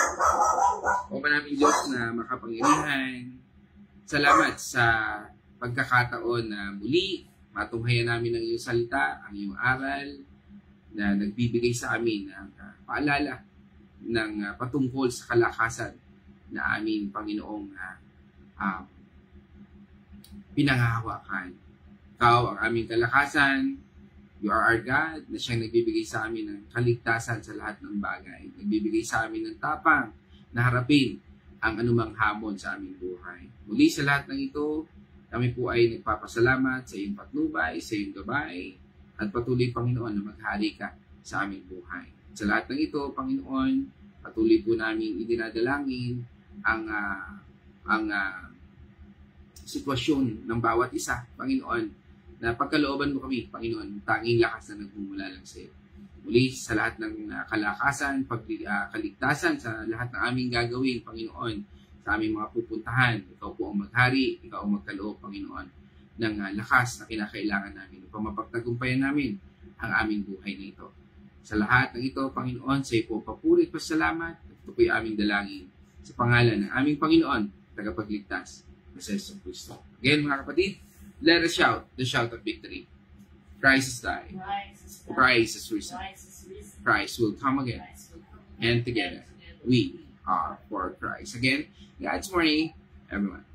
O manaming Diyos na makapangyarihan, salamat sa pagkakataon na muli matunghayan namin ang iyong salita, ang iyong aral na nagbibigay sa amin ng paalala ng patungkol sa kalakasan na aming Panginoong pinangahawakan. Ikaw ang aming kalakasan, You are our God na siyang nagbibigay sa amin ng kaligtasan sa lahat ng bagay. Nagbibigay sa amin ng tapang na harapin ang anumang hamon sa aming buhay. Muli sa lahat ng ito, kami po ay nagpapasalamat sa iyong patnubay, sa iyong gabay, at patuloy, Panginoon, na maghari ka sa aming buhay. Sa lahat ng ito, Panginoon, patuloy po namin idinadalangin ang sitwasyon ng bawat isa, Panginoon, na pagkalooban mo kami, Panginoon, tanging lakas na nagmumula lang sa iyo. Muli sa lahat ng kalakasan, kaligtasan, sa lahat ng aming gagawin, Panginoon, sa aming mga pupuntahan, ikaw po ang maghari, ikaw ang magkaloob, Panginoon, ng lakas na kinakailangan namin upang mapagtagumpayan namin ang aming buhay na ito. Sa lahat ng ito, Panginoon, sa iyo po papuri at pasalamat, at ito po'y aming dalangin sa pangalan ng aming Panginoon, tagapagligtas, na si Jesus Cristo. Again, mga kapatid, let us shout the shout of victory. Christ is died. Christ is risen. Christ will come again. And together, we are for Christ. Again, God's morning, everyone.